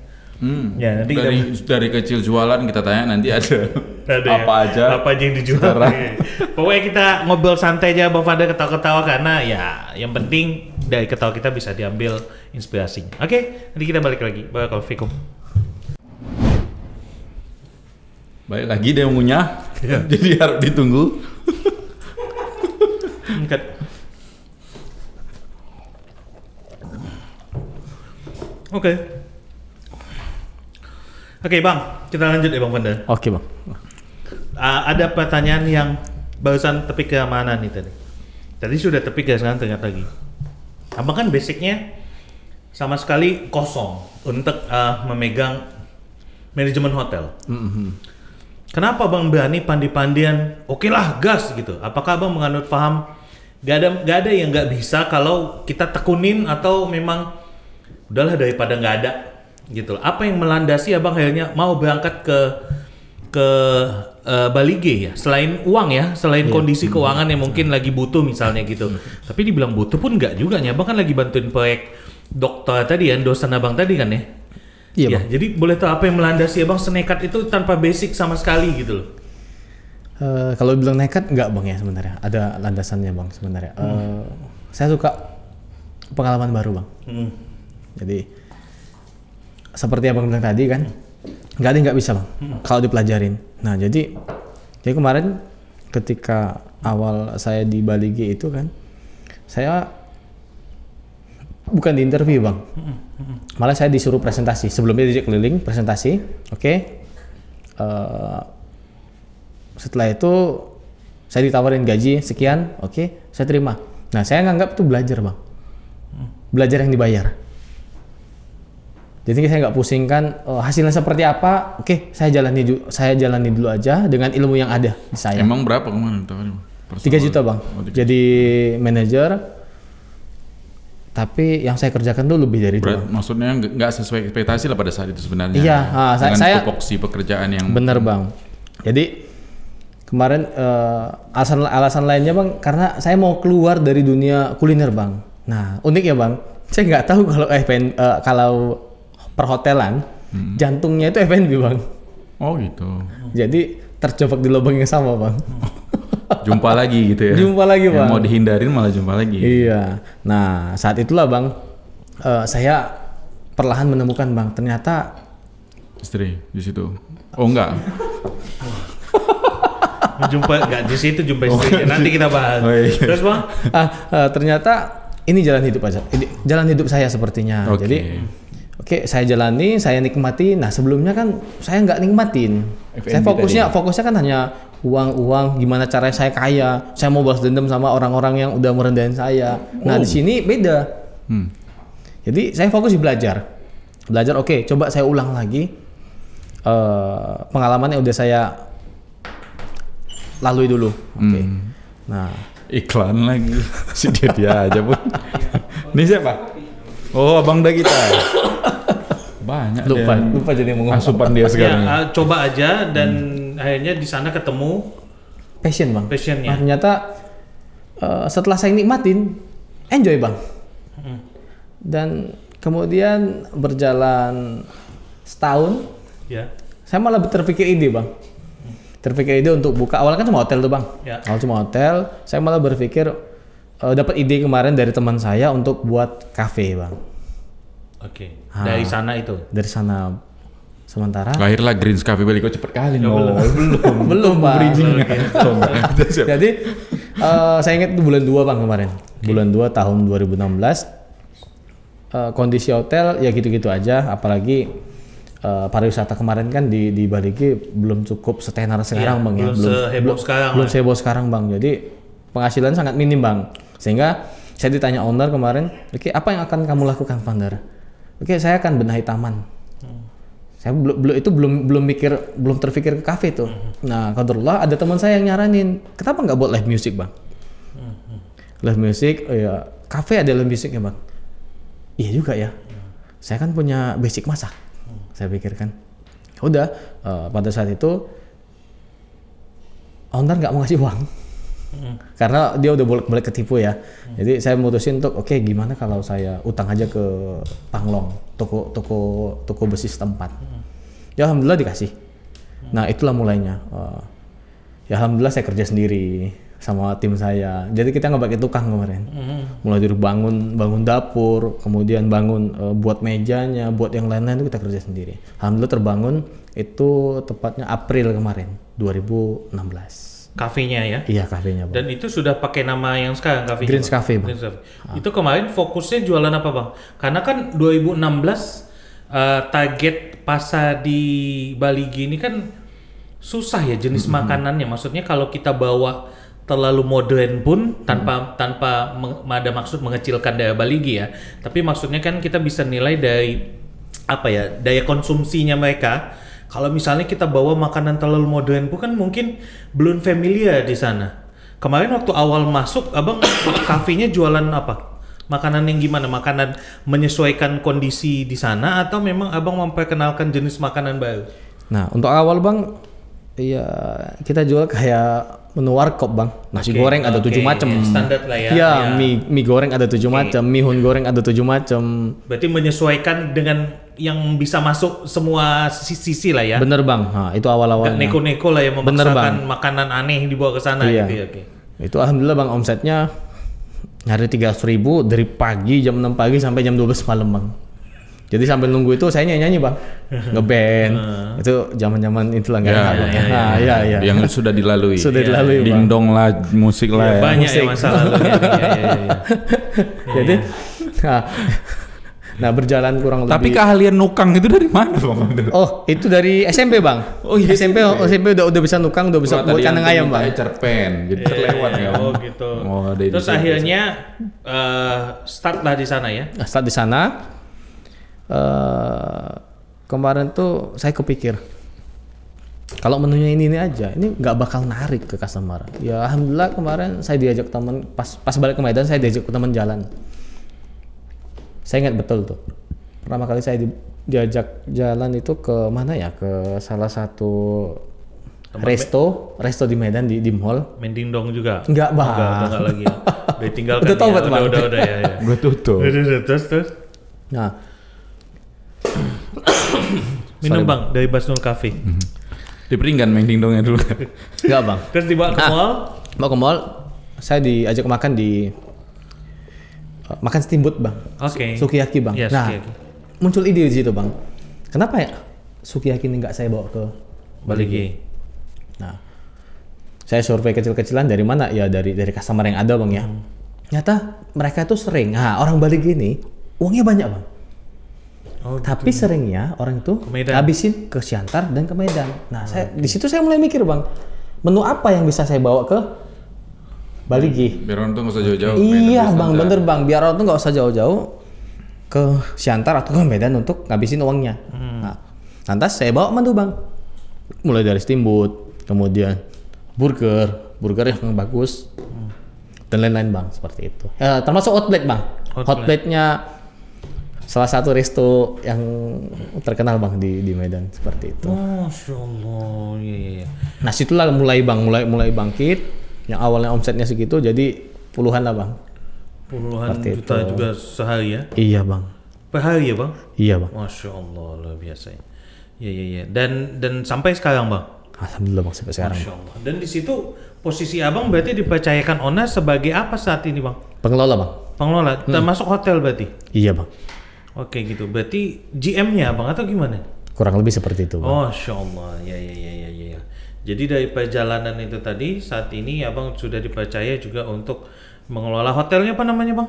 [SPEAKER 2] Ya, nanti
[SPEAKER 3] dari kecil jualan kita tanya nanti ada apa
[SPEAKER 2] aja yang dijual. Pokoknya kita ngobrol santai aja Bang Fanda, ketawa-ketawa, karena ya yang penting dari ketawa kita bisa diambil inspirasinya. Oke, nanti kita balik lagi. Barakallahu fikum.
[SPEAKER 3] Baik lagi dia ngunyah. Jadi harap ditunggu.
[SPEAKER 2] Oke Bang, kita lanjut ya Bang Fanda.
[SPEAKER 1] Oke Bang.
[SPEAKER 2] Ada pertanyaan yang barusan tepik ke mana nih tadi? Tadi sudah tepik ya, sekarang ternyata lagi. Abang kan basicnya sama sekali kosong untuk memegang manajemen hotel. Kenapa Bang berani pandi-pandian? Oke lah, gas gitu. Apakah Bang menganut paham gak ada yang nggak bisa kalau kita tekunin, atau memang udahlah daripada nggak ada gitu? Apa yang melandasi Abang akhirnya mau berangkat ke Bali G ya? Selain uang ya, selain kondisi keuangan yang mungkin lagi butuh misalnya gitu. Tapi dibilang butuh pun nggak juga nya. Abang kan lagi bantuin proyek dokter tadi ya, dosen Abang tadi kan ya? Iya, jadi boleh tahu apa yang melandasi Abang senekat itu tanpa basic sama sekali gitu loh?
[SPEAKER 1] Kalau bilang nekat enggak Bang ya, sebenarnya ada landasannya Bang sebenarnya. Saya suka pengalaman baru Bang. Jadi seperti Abang bilang tadi kan, nggak ada yang nggak bisa Bang kalau dipelajarin. Nah jadi kemarin ketika awal saya di Bali G itu kan, saya bukan di interview Bang, malah saya disuruh presentasi. Sebelumnya diajak keliling presentasi, oke. Setelah itu saya ditawarin gaji sekian, oke, saya terima. Nah saya nganggap itu belajar Bang, belajar yang dibayar. Jadi saya nggak pusingkan hasilnya seperti apa, oke, saya jalani dulu aja dengan ilmu yang ada di saya.
[SPEAKER 3] Emang berapa kemarin?
[SPEAKER 1] 3 juta Bang, jadi manajer. Tapi yang saya kerjakan tuh lebih dari itu.
[SPEAKER 3] Maksudnya nggak sesuai ekspektasi lah pada saat itu sebenarnya.
[SPEAKER 1] Iya,
[SPEAKER 3] dengan tupoksi pekerjaan yang
[SPEAKER 1] bener Bang. Jadi kemarin alasan lainnya Bang, karena saya mau keluar dari dunia kuliner Bang. Nah unik ya Bang, saya nggak tahu kalau perhotelan jantungnya itu F&B Bang.
[SPEAKER 3] Oh gitu.
[SPEAKER 1] Jadi terjebak di lubang yang sama Bang.
[SPEAKER 3] Jumpa lagi gitu ya.
[SPEAKER 1] Jumpa lagi Bang.
[SPEAKER 3] Yang mau dihindarin malah jumpa lagi.
[SPEAKER 1] Iya. Nah saat itulah Bang, saya perlahan menemukan Bang, ternyata
[SPEAKER 3] istri di situ. Oh enggak.
[SPEAKER 2] Jumpa nggak di situ, jumpa istrinya. Nanti kita bahas. Terus Bang?
[SPEAKER 1] Ternyata ini jalan hidup aja. Jalan hidup saya sepertinya. Jadi saya jalani, saya nikmati. Nah sebelumnya kan saya nggak nikmatin. Saya fokusnya kan hanya uang, gimana caranya saya kaya. Saya mau balas dendam sama orang-orang yang udah merendahin saya. Nah di sini beda. Jadi saya fokus di belajar. Oke, coba saya ulang lagi pengalaman yang udah saya lalui dulu. Oke. Nah
[SPEAKER 3] iklan lagi si dia aja pun. Ini siapa? Oh abang dah kita. Banyak
[SPEAKER 1] lupa jadi mau ngomong
[SPEAKER 3] asupan dia sekarang.
[SPEAKER 2] Ya, coba aja dan akhirnya di sana ketemu
[SPEAKER 1] passion Bang.
[SPEAKER 2] Passionnya.
[SPEAKER 1] Nah, ternyata setelah saya nikmatin, enjoy Bang. Dan kemudian berjalan setahun, saya malah terpikir ide Bang. Terpikir ide untuk buka. Awalnya kan cuma hotel tuh Bang. Awal cuma hotel. Saya malah berpikir dapat ide kemarin dari teman saya untuk buat kafe Bang.
[SPEAKER 2] Oke. Dari sana itu.
[SPEAKER 1] Dari sana. Sementara
[SPEAKER 3] lahirlah Greens Cafe Bali. Kok cepet kali
[SPEAKER 1] belum Bang. Jadi saya ingat itu bulan 2 Bang kemarin. Bulan 2 tahun 2016. Kondisi hotel ya gitu-gitu aja, apalagi pariwisata kemarin kan di Bali G belum cukup setenar sekarang Bang ya. Belum seheboh sekarang Bang. Jadi penghasilan sangat minim Bang. Sehingga saya ditanya owner kemarin, "Oke, apa yang akan kamu lakukan, Founder?" "Oke, saya akan benahi taman." Saya belum terpikir ke kafe tuh. Nah, qadarullah ada teman saya yang nyaranin, "Kenapa nggak buat live music, Bang?" Live music, ya, kafe ada live music ya, Bang. Iya juga ya. Saya kan punya basic masak. Saya pikirkan. Udah, pada saat itu owner nggak mau ngasih uang. Karena dia udah bolak-balik ketipu ya. Jadi saya mutusin untuk oke, gimana kalau saya utang aja ke Panglong, toko besi setempat. Ya alhamdulillah dikasih. Nah itulah mulainya. Ya alhamdulillah saya kerja sendiri sama tim saya. Jadi kita nggak pakai tukang kemarin. Mulai dari bangun dapur, kemudian bangun buat mejanya, buat yang lain-lain itu kita kerja sendiri. Alhamdulillah terbangun itu tepatnya April kemarin 2016.
[SPEAKER 2] Kafenya ya?
[SPEAKER 1] Iya, kafenya, Bang.
[SPEAKER 2] Dan itu sudah pakai nama yang sekarang kafenya?
[SPEAKER 1] Greens Cafe, Bang.
[SPEAKER 2] Itu kemarin fokusnya jualan apa, Bang? Karena kan 2016 target pasar di Bali gini kan susah ya jenis makanannya. Maksudnya kalau kita bawa terlalu modern pun tanpa ada maksud mengecilkan daya Baligi ya. Tapi maksudnya kan kita bisa nilai dari apa ya, daya konsumsinya mereka. Kalau misalnya kita bawa makanan terlalu modern pun kan mungkin belum familiar di sana. Kemarin waktu awal masuk, Abang kafenya jualan apa? Makanan yang gimana? Makanan menyesuaikan kondisi di sana atau memang Abang memperkenalkan jenis makanan baru?
[SPEAKER 1] Nah, untuk awal, Bang, iya kita jual kayak menu warkop, Bang. Nasi goreng ada 7 macam.
[SPEAKER 2] Standar lah ya.
[SPEAKER 1] Iya, mie goreng ada 7 macam, mihun goreng ada 7 macam.
[SPEAKER 2] Berarti menyesuaikan dengan yang bisa masuk semua sisi lah ya.
[SPEAKER 1] Bener, Bang. Nah, itu awal-awalnya.
[SPEAKER 2] Gak neko-neko lah yang memaksakan makanan aneh yang dibawa ke sana
[SPEAKER 1] iya.
[SPEAKER 2] gitu ya. Okay.
[SPEAKER 1] Itu alhamdulillah, Bang, omsetnya nyari 300.000 dari pagi jam 6 pagi sampai jam 12 malam, Bang. Jadi sambil nunggu itu saya nyanyi, Bang. Ngeband. Itu zaman-zaman itulah enggak ada. Iya.
[SPEAKER 3] Yang sudah dilalui.
[SPEAKER 1] Sudah dilalui, Bang.
[SPEAKER 3] Dingdong lah, musik lah.
[SPEAKER 2] Banyak
[SPEAKER 1] musik.
[SPEAKER 2] ya masalah.
[SPEAKER 1] Jadi nah berjalan kurang lebih.
[SPEAKER 3] Tapi keahlian nukang itu dari mana, Bang?
[SPEAKER 1] Oh, itu dari SMP, Bang.
[SPEAKER 3] Oh iya,
[SPEAKER 1] SMP udah bisa nukang, udah bisa buat kandang ayam, Bang.
[SPEAKER 3] Cerpen, jadi terlewat ya.
[SPEAKER 2] Oh gitu.
[SPEAKER 3] Oh,
[SPEAKER 2] terus akhirnya start lah di sana ya.
[SPEAKER 1] Start di sana. Kemarin tuh saya kepikir kalau menunya ini aja, ini nggak bakal narik ke customer. Ya alhamdulillah kemarin saya diajak teman pas balik ke Medan, saya diajak ke teman jalan. Saya ingat betul tuh. Pertama kali saya diajak jalan itu ke mana ya? Ke salah satu resto di Medan di mall.
[SPEAKER 2] Mendingdong juga.
[SPEAKER 1] Enggak, Bang.
[SPEAKER 2] Enggak lagi. Udah tinggalkan.
[SPEAKER 1] Udah tobat,
[SPEAKER 2] ya.
[SPEAKER 1] Bang.
[SPEAKER 2] Udah ya.
[SPEAKER 3] Gue tutup.
[SPEAKER 2] Udah terus.
[SPEAKER 1] Nah,
[SPEAKER 2] minum, Bang, dari Basnul Cafe.
[SPEAKER 3] Diperingkan main dingdongnya dulu.
[SPEAKER 1] enggak, Bang.
[SPEAKER 2] Terus dibawa ke mall.
[SPEAKER 1] Mau ke mall, saya diajak makan di makan steamboat, Bang.
[SPEAKER 2] Oke.
[SPEAKER 1] Sukiyaki, Bang.
[SPEAKER 2] Ya,
[SPEAKER 1] nah,
[SPEAKER 2] sukiyaki.
[SPEAKER 1] muncul ide di situ, Bang. Kenapa ya sukiyaki ini nggak saya bawa ke
[SPEAKER 2] Baligi?
[SPEAKER 1] Nah, saya survei kecil-kecilan dari mana? Ya dari customer yang ada, Bang ya. Nyata mereka itu sering. Nah, orang Baligi ini uangnya banyak, Bang.
[SPEAKER 2] Oh,
[SPEAKER 1] Tapi seringnya orang itu habisin ke Siantar dan ke Medan. Nah, di situ saya mulai mikir, Bang, menu apa yang bisa saya bawa ke Baligi?
[SPEAKER 3] Biar orang tuh nggak usah jauh-jauh.
[SPEAKER 1] Iya, Bang, bener, Bang. Biar orang tuh nggak usah jauh-jauh ke Siantar atau ke Medan untuk ngabisin uangnya. Nah, lantas saya bawa menu, Bang. Mulai dari steamboat, kemudian burger yang bagus, dan lain-lain, Bang, seperti itu. Termasuk hot plate, Bang. Hot plate-nya salah satu resto yang terkenal, Bang, di Medan, seperti itu.
[SPEAKER 2] Masya Allah, iya.
[SPEAKER 1] Nah, situlah mulai, Bang, mulai bangkit. Yang awalnya omsetnya segitu, jadi puluhan lah, Bang.
[SPEAKER 2] Puluhan
[SPEAKER 1] seperti
[SPEAKER 2] juta
[SPEAKER 1] itu.
[SPEAKER 2] juga sehari ya?
[SPEAKER 1] Iya, Bang.
[SPEAKER 2] Per hari ya, Bang?
[SPEAKER 1] Iya, Bang.
[SPEAKER 2] Masya Allah, luar biasa ya. Iya. Dan sampai sekarang, Bang?
[SPEAKER 1] Alhamdulillah, Bang, sampai sekarang.
[SPEAKER 2] Masya Allah. Dan di situ posisi Abang berarti dipercayakan owner sebagai apa saat ini, Bang?
[SPEAKER 1] Pengelola, Bang.
[SPEAKER 2] Pengelola, termasuk hotel berarti?
[SPEAKER 1] Iya, Bang.
[SPEAKER 2] Oke gitu, berarti GM-nya Bang atau gimana?
[SPEAKER 1] Kurang lebih seperti itu, Bang.
[SPEAKER 2] Oh, Masya Allah, ya. Jadi dari perjalanan itu tadi, saat ini Abang sudah dipercaya juga untuk mengelola hotelnya, apa namanya, Bang?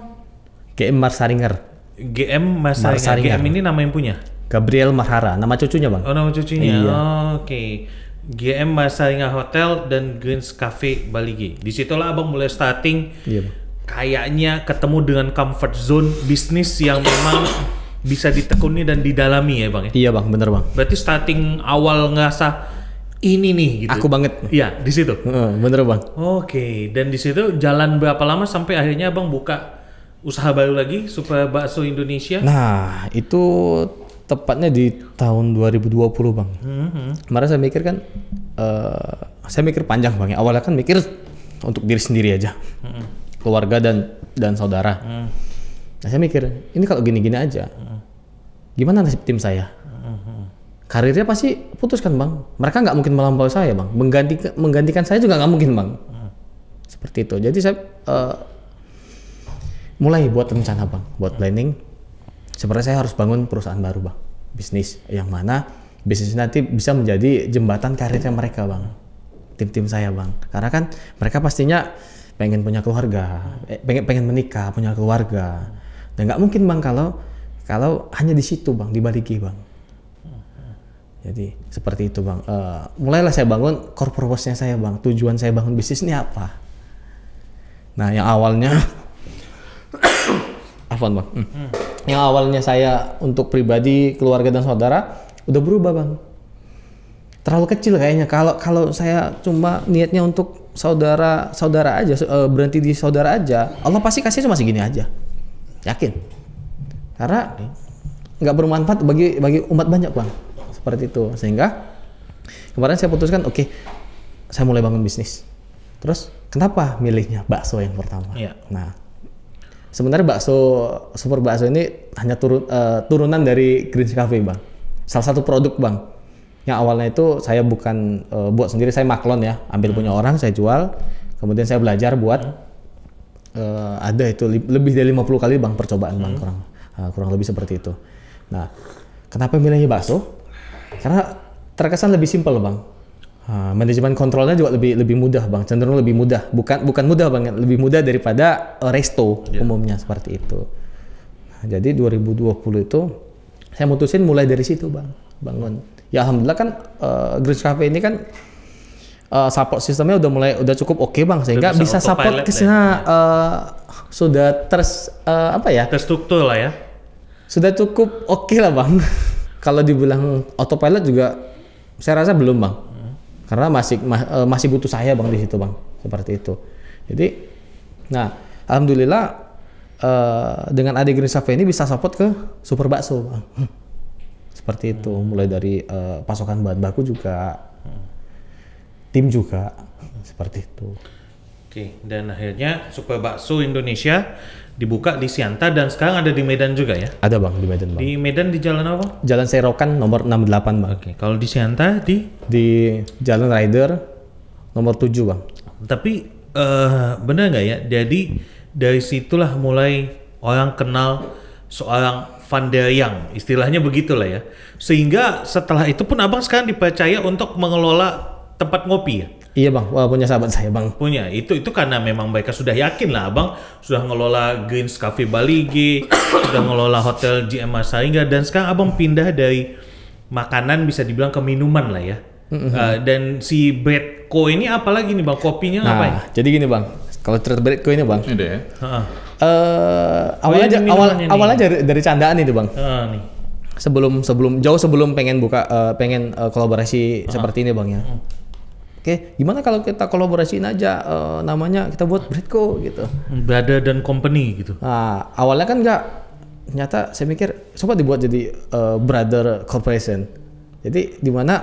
[SPEAKER 1] GM Marsaringer.
[SPEAKER 2] GM Marsaringer. GM ini nama yang punya?
[SPEAKER 1] Gabriel Marhara, nama cucunya, Bang.
[SPEAKER 2] Oh, nama cucunya.
[SPEAKER 1] Iya.
[SPEAKER 2] Oke. GM Marsaringer Hotel dan Greens Cafe Baligi. Disitulah Abang mulai starting.
[SPEAKER 1] Iya, Bang.
[SPEAKER 2] Kayaknya ketemu dengan comfort zone bisnis yang memang bisa ditekuni dan didalami ya, Bang ya?
[SPEAKER 1] Iya, Bang, bener, Bang.
[SPEAKER 2] Berarti starting awal ngerasa ini nih gitu.
[SPEAKER 1] Aku banget.
[SPEAKER 2] Iya, di situ.
[SPEAKER 1] Bener, Bang.
[SPEAKER 2] Oke, dan di situ jalan berapa lama sampai akhirnya Bang buka usaha baru lagi, Super Bakso Indonesia?
[SPEAKER 1] Nah, itu tepatnya di tahun 2020, Bang. Kemarin saya mikir kan, saya mikir panjang, Bang. Awalnya kan mikir untuk diri sendiri aja, keluarga dan saudara. Nah saya mikir ini kalau gini-gini aja, gimana nasib tim saya? Karirnya pasti putus kan bang. Mereka nggak mungkin melampaui saya bang. Menggantikan saya juga nggak mungkin bang. Seperti itu. Jadi saya mulai buat rencana bang, buat planning. Sebenarnya saya harus bangun perusahaan baru bang, bisnis yang mana bisnis nanti bisa menjadi jembatan karirnya mereka bang, tim-tim saya bang. Karena kan mereka pastinya pengen punya keluarga, pengen menikah, punya keluarga. Dan nggak mungkin bang kalau hanya di situ bang, di Baligi bang. Jadi seperti itu bang. Mulailah saya bangun core purpose-nya saya bang. Tujuan saya bangun bisnis ini apa? Nah yang awalnya Afwan bang. Yang awalnya saya untuk pribadi, keluarga dan saudara udah berubah bang. Terlalu kecil kayaknya. Kalau saya cuma niatnya untuk saudara aja, berhenti di saudara aja, Allah pasti kasih cuma segini aja. Yakin? Karena nggak bermanfaat bagi umat banyak bang. Seperti itu. Sehingga kemarin saya putuskan, oke, saya mulai bangun bisnis. Terus kenapa milihnya bakso yang pertama? Yeah. Nah, sebenarnya super bakso ini hanya turunan dari Greens Cafe bang. Salah satu produk bang. Yang awalnya itu saya bukan buat sendiri, saya maklon ya, ambil punya orang, saya jual. Kemudian saya belajar buat ada itu lebih dari 50 kali bang percobaan bang, kurang lebih seperti itu. Nah, kenapa milihnya bakso? Karena terkesan lebih simpel bang. Manajemen kontrolnya juga lebih mudah bang, cenderung lebih mudah, bukan mudah bang, lebih mudah daripada resto umumnya seperti itu. Nah, jadi 2020 itu saya mutusin mulai dari situ bang, bangun. Ya alhamdulillah kan Greens Cafe ini kan support sistemnya udah cukup oke bang, sehingga bisa support ke sana sudah terstruktur lah ya. Sudah cukup oke lah bang. Kalau dibilang autopilot juga saya rasa belum bang. Karena masih butuh saya bang di situ bang, seperti itu. Jadi, nah alhamdulillah dengan ada Greens Cafe ini bisa support ke super bakso bang. Seperti itu, mulai dari pasokan bahan baku juga, tim juga, seperti itu.
[SPEAKER 2] Oke, dan akhirnya super bakso Indonesia dibuka di Sianta dan sekarang ada di Medan juga ya?
[SPEAKER 1] Ada bang, di Medan bang.
[SPEAKER 2] Di Medan di jalan apa?
[SPEAKER 1] Jalan Serokan nomor 68 bang.
[SPEAKER 2] Oke, kalau di Sianta
[SPEAKER 1] di Jalan Rider nomor 7 bang.
[SPEAKER 2] Tapi benar nggak ya? Jadi dari situlah mulai orang kenal seorang Van der Yang, istilahnya begitulah ya. Sehingga setelah itu pun abang sekarang dipercaya untuk mengelola tempat ngopi ya?
[SPEAKER 1] Iya bang, punya sahabat saya bang.
[SPEAKER 2] Punya, itu karena memang mereka sudah yakin lah abang sudah ngelola Greens Cafe Baligi, sudah ngelola Hotel GM Masaringga, dan sekarang abang pindah dari makanan bisa dibilang ke minuman lah ya. Dan si Breadco ini apalagi nih bang, kopinya ngapain?
[SPEAKER 1] Jadi gini bang, kalau cerita Breadco ini bang.
[SPEAKER 3] Ini ya.
[SPEAKER 1] Awalnya dari candaan itu bang.
[SPEAKER 2] Nih.
[SPEAKER 1] Jauh sebelum pengen kolaborasi seperti ini bang ya. Oke, gimana kalau kita kolaborasiin aja namanya kita buat Breadco gitu.
[SPEAKER 2] Brother dan Company gitu.
[SPEAKER 1] Nah, awalnya kan enggak. Ternyata saya mikir coba dibuat jadi Brother Corporation. Jadi di mana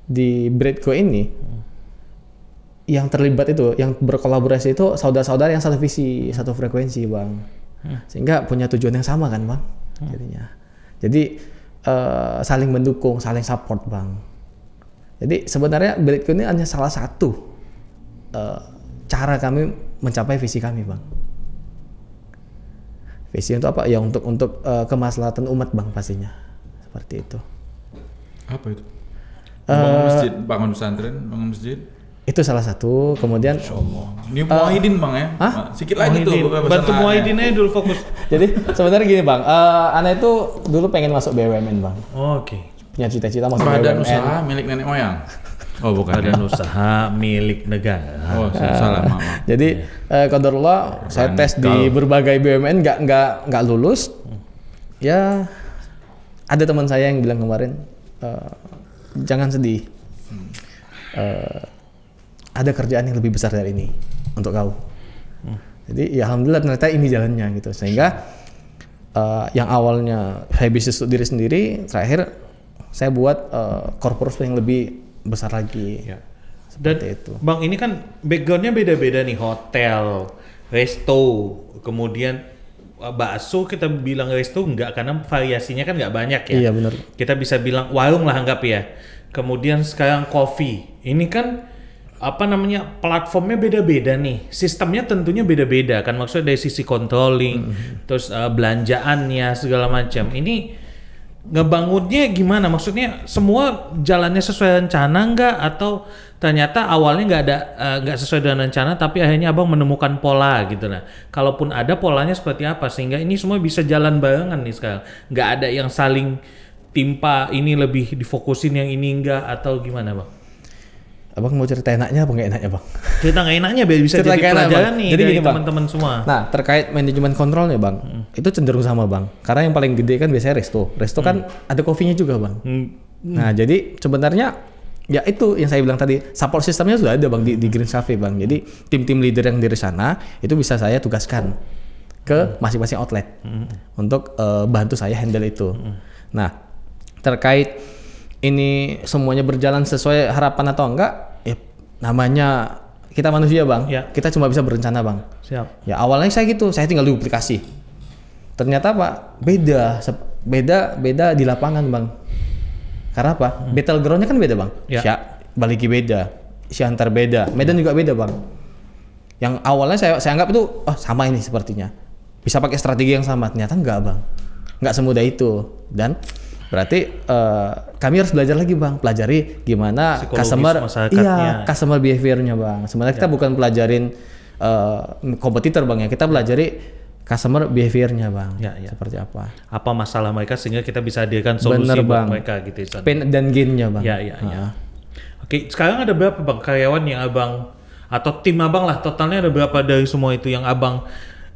[SPEAKER 1] di Breadco ini yang terlibat itu, yang berkolaborasi itu saudara-saudara yang satu visi, satu frekuensi bang. Sehingga punya tujuan yang sama kan bang. Jadinya. Jadi saling mendukung, saling support bang. Jadi sebenarnya Breadco ini hanya salah satu cara kami mencapai visi kami bang. Visi untuk apa? Ya untuk kemaslahatan umat bang pastinya. Seperti itu.
[SPEAKER 3] Apa itu? Bangun masjid, bangun pesantren, bangun masjid.
[SPEAKER 1] Itu salah satu. Kemudian
[SPEAKER 3] ini Muahidin bang ya? Sikit lagi tuh.
[SPEAKER 2] Bantu Muahidin aja dulu fokus.
[SPEAKER 1] Jadi sebenarnya gini bang, anak itu dulu pengen masuk BUMN bang.
[SPEAKER 2] Oke.
[SPEAKER 1] Punya cita-cita masuk
[SPEAKER 3] Badan
[SPEAKER 1] BUMN.
[SPEAKER 3] usaha milik nenek moyang. Oh bukan.
[SPEAKER 2] Badan usaha milik negara.
[SPEAKER 3] Oh salah maaf.
[SPEAKER 1] Jadi qadarullah saya tes di berbagai BUMN nggak lulus. Ya ada teman saya yang bilang kemarin jangan sedih. Ada kerjaan yang lebih besar dari ini untuk kau. Jadi ya alhamdulillah ternyata ini jalannya gitu. Sehingga yang awalnya saya bisnis untuk diri sendiri, terakhir saya buat corporate yang lebih besar lagi. Seperti itu.
[SPEAKER 2] Bang, ini kan backgroundnya beda-beda nih, hotel, resto, kemudian bakso kita bilang resto enggak karena variasinya kan nggak banyak ya.
[SPEAKER 1] Iya benar.
[SPEAKER 2] Kita bisa bilang warung lah anggap ya. Kemudian sekarang coffee. Ini kan apa namanya platformnya beda-beda nih. Sistemnya tentunya beda-beda kan maksudnya dari sisi controlling, terus belanjaannya segala macam. Ini ngebangunnya gimana? Maksudnya semua jalannya sesuai rencana nggak atau ternyata awalnya nggak sesuai dengan rencana tapi akhirnya abang menemukan pola gitu. Nah kalaupun ada polanya seperti apa sehingga ini semua bisa jalan barengan nih sekarang, nggak ada yang saling timpa, ini lebih difokusin yang ini enggak atau gimana bang?
[SPEAKER 1] Abang mau cerita enaknya apa nggak enaknya bang?
[SPEAKER 2] Cerita nggak enaknya biar bisa
[SPEAKER 1] Cerita
[SPEAKER 2] jadi pelajaran nih
[SPEAKER 1] jadi
[SPEAKER 2] dari
[SPEAKER 1] gini, Bang.
[SPEAKER 2] teman-teman semua.
[SPEAKER 1] Nah terkait manajemen kontrolnya bang, itu cenderung sama bang. Karena yang paling gede kan biasanya resto. Resto kan ada coffee-nya juga bang. Nah jadi sebenarnya ya itu yang saya bilang tadi, support sistemnya sudah ada bang di Green Cafe bang. Jadi tim-tim leader yang dari sana itu bisa saya tugaskan ke masing-masing outlet untuk bantu saya handle itu. Nah terkait ini semuanya berjalan sesuai harapan atau enggak, ya namanya kita manusia bang,
[SPEAKER 2] ya.
[SPEAKER 1] Kita cuma bisa berencana bang.
[SPEAKER 2] Siap.
[SPEAKER 1] Ya awalnya saya gitu, saya tinggal duplikasi. Ternyata pak beda di lapangan bang. Karena apa? Battlegroundnya kan beda bang.
[SPEAKER 2] Ya.
[SPEAKER 1] Baliki beda, Siantar beda, Medan juga beda bang. Yang awalnya saya anggap itu sama ini sepertinya, bisa pakai strategi yang sama. Ternyata enggak bang, enggak semudah itu. Dan berarti kami harus belajar lagi bang, pelajari gimana customer behaviornya bang. Sebenarnya kita bukan pelajarin kompetitor bang ya, kita pelajari customer behaviornya bang, seperti apa
[SPEAKER 2] masalah mereka sehingga kita bisa hadirkan solusi buat mereka gitu.
[SPEAKER 1] Pain dan gain-nya bang.
[SPEAKER 2] Ya. Oke, sekarang ada berapa bang karyawan yang abang atau tim abang lah totalnya ada berapa dari semua itu yang abang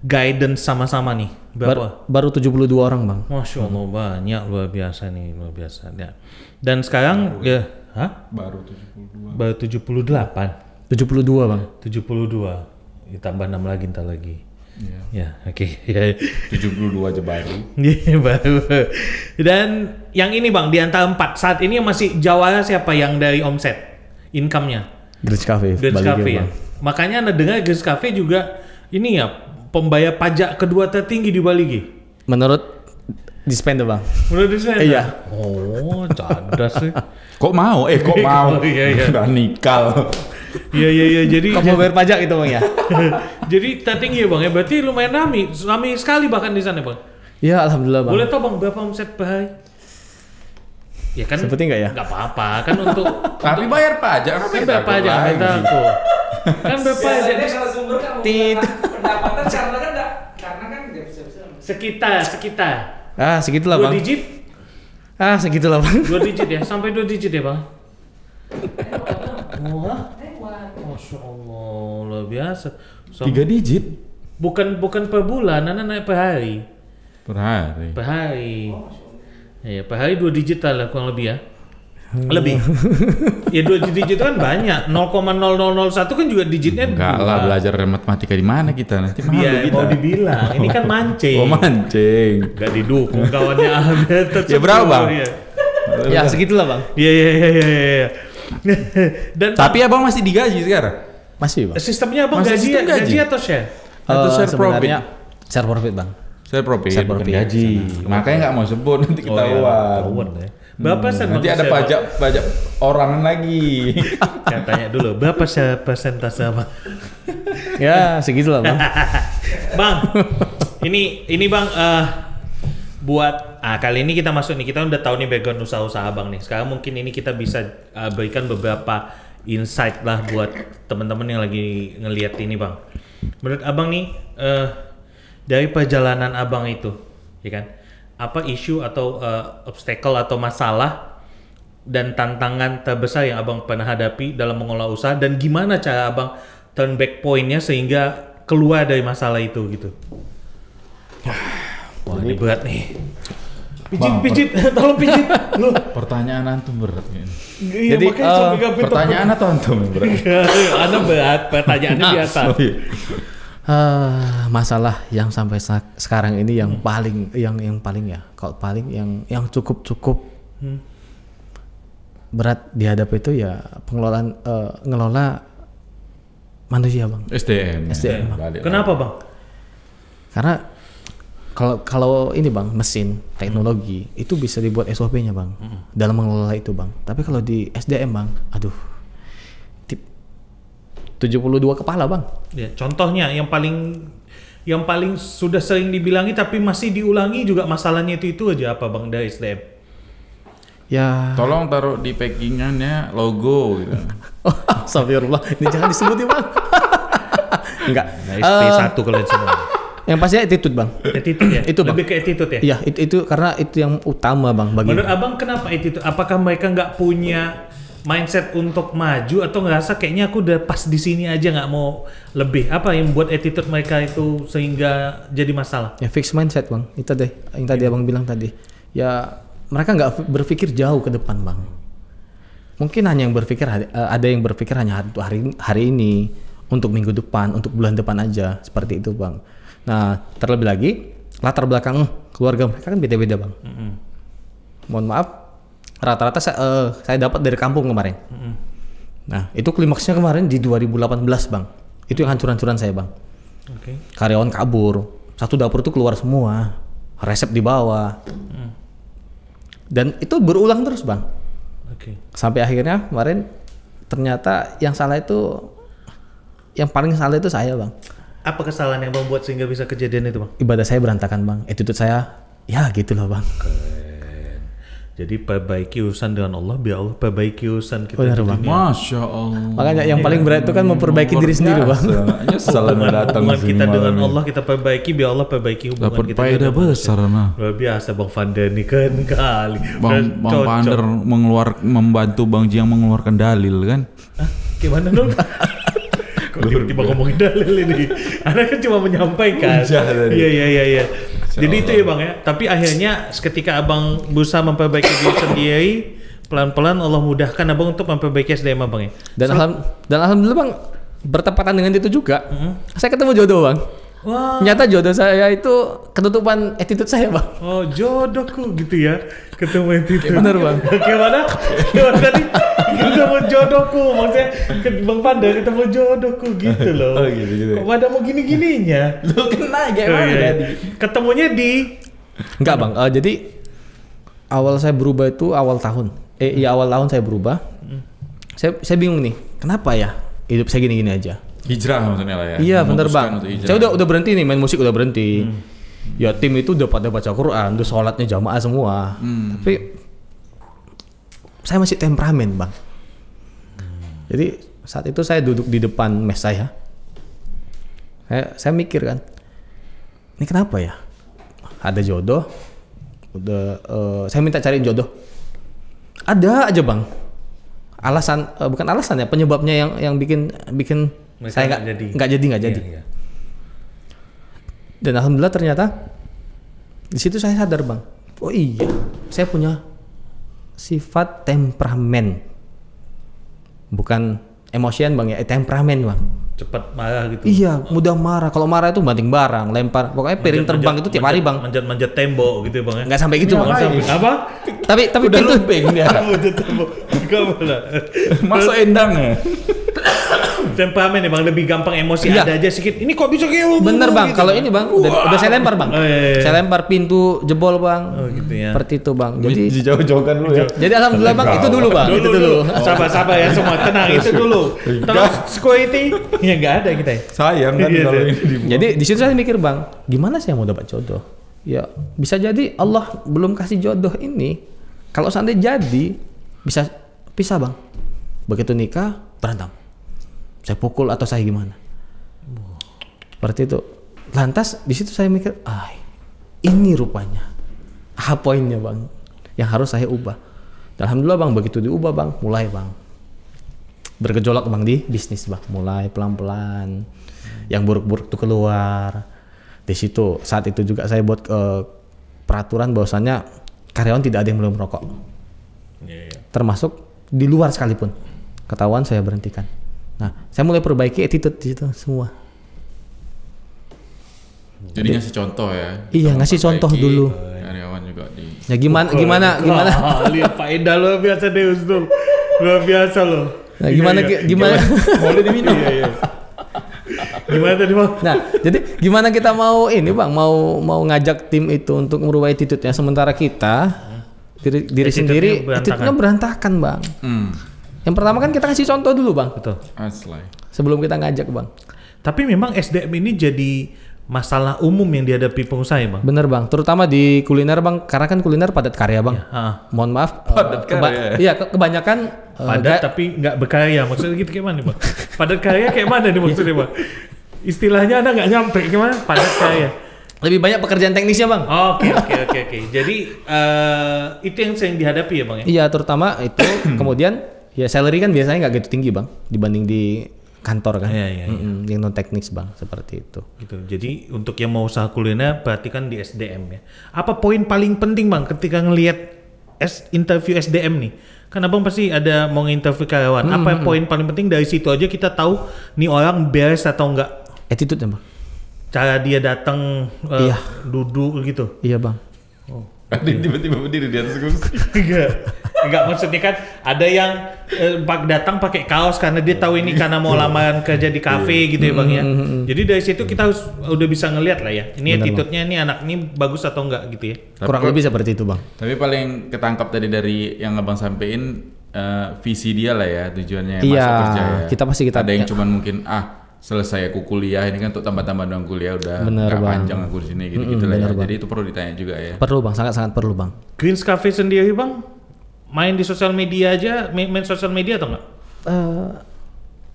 [SPEAKER 2] guidance sama-sama nih?
[SPEAKER 1] Baru 72 orang bang.
[SPEAKER 2] Masya Allah banyak, luar biasa nih, luar biasa ya. Dan sekarang baru 78.
[SPEAKER 1] 72 bang.
[SPEAKER 2] 72 ditambah 6 lagi ntar lagi. Ya, oke.
[SPEAKER 3] 72 aja baru.
[SPEAKER 2] Iya baru. Dan yang ini bang di antara 4 saat ini yang masih jawara siapa yang dari omset income-nya?
[SPEAKER 1] Green Cafe.
[SPEAKER 2] Green Cafe ya. Makanya Anda dengar Green Cafe juga ini ya pembayar pajak kedua tertinggi di Bali G.
[SPEAKER 1] Menurut Dispender bang.
[SPEAKER 2] Menurut Dispender?
[SPEAKER 1] Iya.
[SPEAKER 2] Oh, cerdas sih.
[SPEAKER 3] Kok mau?
[SPEAKER 2] Iya.
[SPEAKER 3] Udah nikal.
[SPEAKER 2] Iya. Jadi
[SPEAKER 1] kamu bayar pajak itu bang ya?
[SPEAKER 2] Jadi tertinggi ya bang ya. Berarti lumayan ramai sekali bahkan di sana bang.
[SPEAKER 1] Iya alhamdulillah bang.
[SPEAKER 2] Boleh tau bang berapa omset per hari? Ya kan.
[SPEAKER 1] Seperti enggak ya?
[SPEAKER 2] Enggak apa-apa kan untuk.
[SPEAKER 3] Tapi bayar pajak.
[SPEAKER 2] Kan bayar pajak aku. Kan bayar pajak.
[SPEAKER 4] Kalau sumber kan pendapatan karena kan nggak bisa.
[SPEAKER 2] Sekitar.
[SPEAKER 1] Segitulah bang.
[SPEAKER 2] 2 digit?
[SPEAKER 1] Segitulah bang.
[SPEAKER 2] 2 digit ya, sampai 2 digit ya bang? Wah, Masya Allah, luar biasa.
[SPEAKER 3] 3 digit?
[SPEAKER 2] Bukan per bulan, naik per hari.
[SPEAKER 3] Per hari?
[SPEAKER 2] Per hari. Ya, per hari 2 digit lah kurang lebih ya. Lebih. Ya 2 digit itu kan banyak. 0,0001 kan juga digitnya.
[SPEAKER 3] Enggak lah, belajar matematika di mana kita nanti malu kita.
[SPEAKER 2] Mau dibilang, ini kan mancing.
[SPEAKER 3] Oh mancing.
[SPEAKER 2] Gak didukung kawannya ada.
[SPEAKER 3] Ya berapa bang?
[SPEAKER 1] Ya segitulah bang.
[SPEAKER 2] Iya. Dan
[SPEAKER 3] tapi abang masih digaji sekarang?
[SPEAKER 1] Masih bang.
[SPEAKER 2] Sistemnya abang
[SPEAKER 3] gaji
[SPEAKER 2] atau share?
[SPEAKER 3] Atau share profit?
[SPEAKER 1] Share profit bang.
[SPEAKER 3] Share profit bukan gaji. Makanya nggak mau sebut nanti ketahuan.
[SPEAKER 2] Ya. Berapa persen?
[SPEAKER 3] Nanti ada pajak orang lagi.
[SPEAKER 2] Tanya dulu berapa persentase bang?
[SPEAKER 1] Ya segitulah bang.
[SPEAKER 2] Bang, ini bang buat kali ini kita masuk nih, kita udah tahu nih background usaha abang nih. Sekarang mungkin ini kita bisa berikan beberapa insight lah buat teman-teman yang lagi ngelihat ini bang. Menurut abang nih dari perjalanan abang itu, ya kan? Apa isu atau obstacle atau masalah dan tantangan terbesar yang abang pernah hadapi dalam mengelola usaha dan gimana cara abang turn back point-nya sehingga keluar dari masalah itu gitu? Wah ini berat nih. Pijit, tolong pijit. Lu.
[SPEAKER 3] Pertanyaan antum berat.
[SPEAKER 2] Iya,
[SPEAKER 1] jadi
[SPEAKER 3] pertanyaan atau antum yang berat?
[SPEAKER 2] Anda berat, pertanyaannya biasa.
[SPEAKER 1] Masalah yang sampai sekarang ini yang paling ya, kalau paling yang cukup berat dihadapi itu ya pengelolaan ngelola manusia bang.
[SPEAKER 3] SDM.
[SPEAKER 1] SDM, Bang.
[SPEAKER 3] Balik
[SPEAKER 2] Kenapa
[SPEAKER 3] lagi.
[SPEAKER 2] bang?
[SPEAKER 1] Karena kalau ini bang, mesin teknologi itu bisa dibuat SOP-nya bang dalam mengelola itu bang. Tapi kalau di SDM bang, aduh, 72 kepala bang.
[SPEAKER 2] Ya, contohnya yang paling sudah sering dibilangi tapi masih diulangi juga masalahnya itu aja apa bang dari SDM?
[SPEAKER 1] Ya.
[SPEAKER 3] Tolong taruh di packingannya logo gitu.
[SPEAKER 1] Astagfirullah, ini jangan disebut ya bang. Enggak.
[SPEAKER 2] Nah, SP1 kalian semua.
[SPEAKER 1] Yang pasti attitude bang.
[SPEAKER 2] Attitude ya?
[SPEAKER 1] Itu bang.
[SPEAKER 2] Lebih ke attitude ya?
[SPEAKER 1] Iya, itu karena itu yang utama bang bagi.
[SPEAKER 2] Menurut abang kenapa attitude? Apakah mereka nggak punya mindset untuk maju atau ngerasa kayaknya aku udah pas di sini aja nggak mau lebih? Apa yang buat attitude mereka itu sehingga jadi masalah?
[SPEAKER 1] Ya fix mindset bang. Itu deh yang tadi abang bilang tadi. Ya mereka nggak berpikir jauh ke depan bang. Mungkin hanya yang berpikir ada yang berpikir hanya hari ini, untuk minggu depan, untuk bulan depan aja, seperti itu bang. Nah terlebih lagi latar belakang keluarga mereka kan beda-beda bang. Mohon maaf, rata-rata saya dapat dari kampung kemarin. Nah itu klimaksnya kemarin di 2018 bang. Itu yang hancur-hancuran saya bang. Karyawan kabur, satu dapur itu keluar semua, resep dibawa. Dan itu berulang terus bang. Sampai akhirnya kemarin ternyata yang paling salah itu saya bang.
[SPEAKER 2] Apa kesalahan yang bang buat sehingga bisa kejadian itu bang?
[SPEAKER 1] Ibadah saya berantakan bang, attitude saya ya gitu loh bang.
[SPEAKER 2] Jadi perbaiki urusan dengan Allah, biar Allah perbaiki urusan kita.
[SPEAKER 1] Benar,
[SPEAKER 2] di
[SPEAKER 1] bang.
[SPEAKER 2] dunia.
[SPEAKER 3] Masya Allah.
[SPEAKER 1] Makanya yang paling berat itu kan memperbaiki diri sendiri bang.
[SPEAKER 3] Nyesel datang
[SPEAKER 2] Hubungan
[SPEAKER 3] sini
[SPEAKER 2] kita dengan
[SPEAKER 3] malam
[SPEAKER 2] Allah kita perbaiki, biar Allah perbaiki hubungan
[SPEAKER 3] dapat
[SPEAKER 2] kita.
[SPEAKER 3] faedah besar nah.
[SPEAKER 2] Luar biasa bang Fanda nih kan kali.
[SPEAKER 3] Bang Pander membantu Bang Jiang mengeluarkan dalil kan?
[SPEAKER 2] Hah? Gimana dong? Kok tiba-tiba ngomongin dalil ini? Anda kan cuma menyampaikan. Iya. Jadi itu ya bang ya. Tapi akhirnya ketika abang berusaha memperbaiki diri sendiri, pelan-pelan Allah mudahkan abang untuk memperbaiki SDM abang ya.
[SPEAKER 1] Dan alhamdulillah bang, bertepatan dengan itu juga, saya ketemu jodoh bang.
[SPEAKER 2] Wah.
[SPEAKER 1] Nyata jodoh saya itu ketutupan attitude saya bang.
[SPEAKER 2] Oh jodohku gitu ya, ketemu attitude.
[SPEAKER 1] Bener bang.
[SPEAKER 2] Gimana tadi? Ketemu jodohku, maksudnya Bang Panda ketemu jodohku gitu loh.
[SPEAKER 3] Oh gitu.
[SPEAKER 2] Kok pada mau gini-gininya?
[SPEAKER 3] Lu kena gimana tadi?
[SPEAKER 2] Ketemunya di
[SPEAKER 1] Enggak bang, jadi awal saya berubah itu awal tahun. Awal tahun saya berubah. Saya bingung nih, kenapa ya hidup saya gini-gini aja?
[SPEAKER 3] Hijrah maksudnya lah ya.
[SPEAKER 1] Iya bener bang. Saya udah berhenti nih main musik, udah berhenti. Ya tim itu udah pada baca Quran, udah sholatnya jamaah semua. Tapi saya masih temperamen bang. Jadi saat itu saya duduk di depan mes saya mikir kan, ini kenapa ya? Ada jodoh, saya minta cariin jodoh. Ada aja bang. Alasan bukan alasan ya, penyebabnya yang bikin mereka saya nggak jadi. Iya. Dan alhamdulillah ternyata di situ saya sadar bang, oh iya, saya punya sifat temperamen, bukan emosian bang ya, temperamen bang.
[SPEAKER 2] cepat marah gitu.
[SPEAKER 1] Iya, mudah marah. Kalau marah itu banting barang, lempar, pokoknya piring terbang itu tiap hari bang.
[SPEAKER 2] Manjat tembok gitu bang ya.
[SPEAKER 1] Nggak sampai gitu bang.
[SPEAKER 2] Apa?
[SPEAKER 1] Tapi
[SPEAKER 3] udah
[SPEAKER 1] pintu
[SPEAKER 3] lempeng dia.
[SPEAKER 2] Manjat tembok.
[SPEAKER 3] Masuk endang ya.
[SPEAKER 2] Temperamen ya bang, lebih gampang emosi,
[SPEAKER 1] iya.
[SPEAKER 2] ada aja sedikit. Ini kok bisa kayak
[SPEAKER 1] bener bang,
[SPEAKER 2] gitu,
[SPEAKER 1] kalau ini bang udah saya lempar bang.
[SPEAKER 2] Oh, iya.
[SPEAKER 1] Saya lempar pintu jebol bang.
[SPEAKER 2] Oh gitu ya.
[SPEAKER 1] Seperti itu bang. Jadi
[SPEAKER 3] jauh-jauhkan dulu ya.
[SPEAKER 1] Jadi alhamdulillah bang, itu dulu bang. Itu dulu.
[SPEAKER 2] Sabar ya semua, tenang itu dulu. Terus security ya nggak ada kita ya.
[SPEAKER 3] Sayang kan
[SPEAKER 2] Iya,
[SPEAKER 3] kalau
[SPEAKER 2] iya.
[SPEAKER 3] ini dibuang.
[SPEAKER 1] Jadi di situ saya mikir bang, gimana saya mau dapat jodoh? Ya bisa jadi Allah belum kasih jodoh ini. Kalau seandainya jadi bisa pisah bang. Begitu nikah berantem. Saya pukul atau saya gimana? Seperti itu. Lantas di situ saya mikir, ini rupanya poinnya bang, yang harus saya ubah. Dan alhamdulillah bang, begitu diubah bang, mulai bang bergejolak bang di bisnis bang, mulai pelan-pelan. Yang buruk-buruk itu keluar. Di situ saat itu juga saya buat peraturan bahwasannya karyawan tidak ada yang belum merokok, termasuk di luar sekalipun. Ketahuan saya berhentikan. Nah, saya mulai perbaiki attitude di situ semua.
[SPEAKER 3] Jadi ngasih contoh ya.
[SPEAKER 1] Iya, ngasih contoh dulu.
[SPEAKER 3] Karyawan juga di.
[SPEAKER 1] Ya gimana?
[SPEAKER 2] Lihat faedah luar biasa deh Ustul. Luar biasa loh.
[SPEAKER 1] Nah, gimana?
[SPEAKER 3] Boleh diminum.
[SPEAKER 2] Iya. Gimana tadi Bang?
[SPEAKER 1] Nah, jadi gimana kita mau ini Bang, mau ngajak tim itu untuk merubah attitude-nya sementara kita diri sendiri attitude-nya berantakan Bang. Yang pertama kan kita kasih contoh dulu Bang.
[SPEAKER 2] Betul.
[SPEAKER 3] Asli.
[SPEAKER 1] Sebelum kita ngajak Bang.
[SPEAKER 2] Tapi memang SDM ini jadi masalah umum yang dihadapi pengusaha ya Bang?
[SPEAKER 1] Bener Bang, terutama di kuliner Bang, karena kan kuliner padat karya Bang. Mohon maaf.
[SPEAKER 3] Padat karya.
[SPEAKER 1] Iya, kebanyakan
[SPEAKER 2] padat tapi nggak berkarya. Maksudnya gitu kayak mana Bang? Padat karya kayak mana nih maksudnya Bang? Istilahnya Anda nggak nyampe gimana? Padat karya.
[SPEAKER 1] Lebih banyak pekerjaan teknisnya Bang.
[SPEAKER 2] Oke. Jadi itu yang sering dihadapi ya Bang ya?
[SPEAKER 1] Iya, terutama itu. Kemudian ya salary kan biasanya nggak gitu tinggi Bang dibanding di kantor kan.
[SPEAKER 2] Iya.
[SPEAKER 1] Yang non teknis Bang, seperti itu.
[SPEAKER 2] Gitu. Jadi untuk yang mau usaha kuliner berarti kan di SDM ya. Apa poin paling penting Bang ketika ngelihat interview SDM nih? Kan Abang pasti ada mau nginterview karyawan. Apa poin paling penting dari situ aja kita tahu nih orang beres atau enggak?
[SPEAKER 1] Attitude ya Bang.
[SPEAKER 2] Cara dia datang duduk gitu.
[SPEAKER 1] Iya Bang.
[SPEAKER 3] Ada yang tiba-tiba berdiri di atas kursi.
[SPEAKER 2] Enggak maksudnya kan ada yang datang pakai kaos karena dia tahu ini karena mau lamaran kerja di kafe gitu ya Bang ya. Jadi dari situ kita harus udah bisa ngelihat lah ya. Ini attitude-nya ini anak ini bagus atau enggak gitu ya.
[SPEAKER 1] Kurang lebih seperti itu Bang.
[SPEAKER 3] Tapi paling ketangkap tadi dari yang Abang sampein visi dia lah ya, tujuannya
[SPEAKER 1] Iya,
[SPEAKER 3] masuk kerja ya.
[SPEAKER 1] kita pasti
[SPEAKER 3] ada yang cuman mungkin selesai aku kuliah ini kan untuk tambah-tambah doang kuliah udah nggak panjang aku di sini gitu lah ya. Jadi itu perlu ditanya juga ya.
[SPEAKER 1] Perlu Bang, sangat perlu Bang.
[SPEAKER 2] Greens Cafe sendiri Bang main di sosial media aja, main sosial media atau enggak?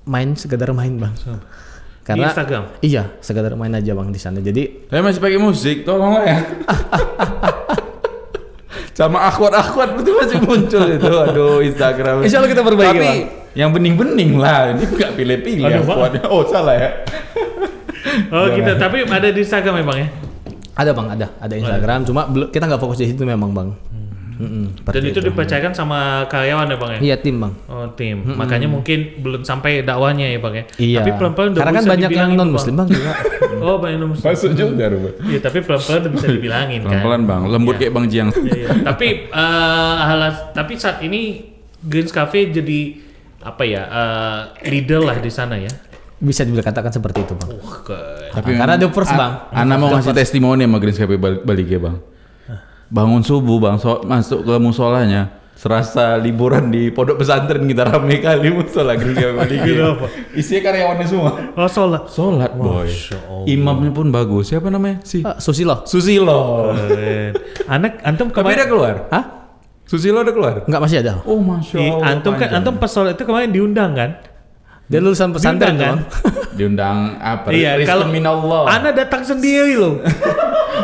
[SPEAKER 1] Main sekedar main Bang. Karena
[SPEAKER 2] di Instagram?
[SPEAKER 1] Iya, sekedar main aja Bang di sana. Jadi
[SPEAKER 3] saya masih pakai musik, tolong lah ya. Sama akwat itu masih muncul itu. Aduh, Instagram.
[SPEAKER 1] Insya Allah kita perbaiki
[SPEAKER 3] Tapi
[SPEAKER 1] Bang.
[SPEAKER 3] yang bening-bening lah, ini nggak pilih-pilih akwatnya. Oh salah ya.
[SPEAKER 2] Oh gitu, tapi ada di Instagram ya Bang ya?
[SPEAKER 1] Ada Bang, ada Instagram. Cuma kita nggak fokus di situ memang Bang.
[SPEAKER 2] Dan itu dipercayakan sama karyawan ya Bang ya?
[SPEAKER 1] Iya, tim Bang.
[SPEAKER 2] Oh tim, makanya mungkin belum sampai dakwanya ya Bang ya?
[SPEAKER 1] Iya.
[SPEAKER 2] Tapi pelan-pelan udah
[SPEAKER 1] karena kan
[SPEAKER 2] bisa
[SPEAKER 1] banyak yang
[SPEAKER 2] dibilangin,
[SPEAKER 1] non Muslim Bang juga.
[SPEAKER 2] Oh banyak non Muslim.
[SPEAKER 3] Masuk juga Ruben.
[SPEAKER 2] Iya tapi pelan-pelan udah bisa dibilangin kan.
[SPEAKER 3] Pelan-pelan Bang, lembut kayak Bang Jiang.
[SPEAKER 2] Iya. Tapi saat ini Greens Cafe jadi apa ya leader lah di sana ya?
[SPEAKER 1] Bisa dikatakan seperti itu Bang.
[SPEAKER 3] Tapi
[SPEAKER 1] karena the first Bang.
[SPEAKER 3] Ana mau ngasih testimoni sama Greens Cafe balik ya Bang. Bangun subuh Bang, masuk ke musolanya, serasa liburan di pondok pesantren kita rame kali musola Greens Cafe balik.
[SPEAKER 2] Kenapa?
[SPEAKER 3] Isinya karyawannya semua.
[SPEAKER 2] Oh sholat
[SPEAKER 3] Boy. Imamnya pun bagus. Siapa namanya?
[SPEAKER 1] Susilo.
[SPEAKER 2] Keren. Antum
[SPEAKER 3] Tapi udah keluar?
[SPEAKER 1] Hah?
[SPEAKER 3] Susilo udah keluar?
[SPEAKER 1] Enggak, masih ada.
[SPEAKER 3] Oh masya Allah.
[SPEAKER 2] Antum pas sholat itu kemarin diundang kan?
[SPEAKER 1] Dia lulusan pesantren
[SPEAKER 2] Diundang,
[SPEAKER 1] Bang.
[SPEAKER 3] Diundang apa?
[SPEAKER 2] Iya, kalau
[SPEAKER 3] minallah.
[SPEAKER 2] Ana datang sendiri loh.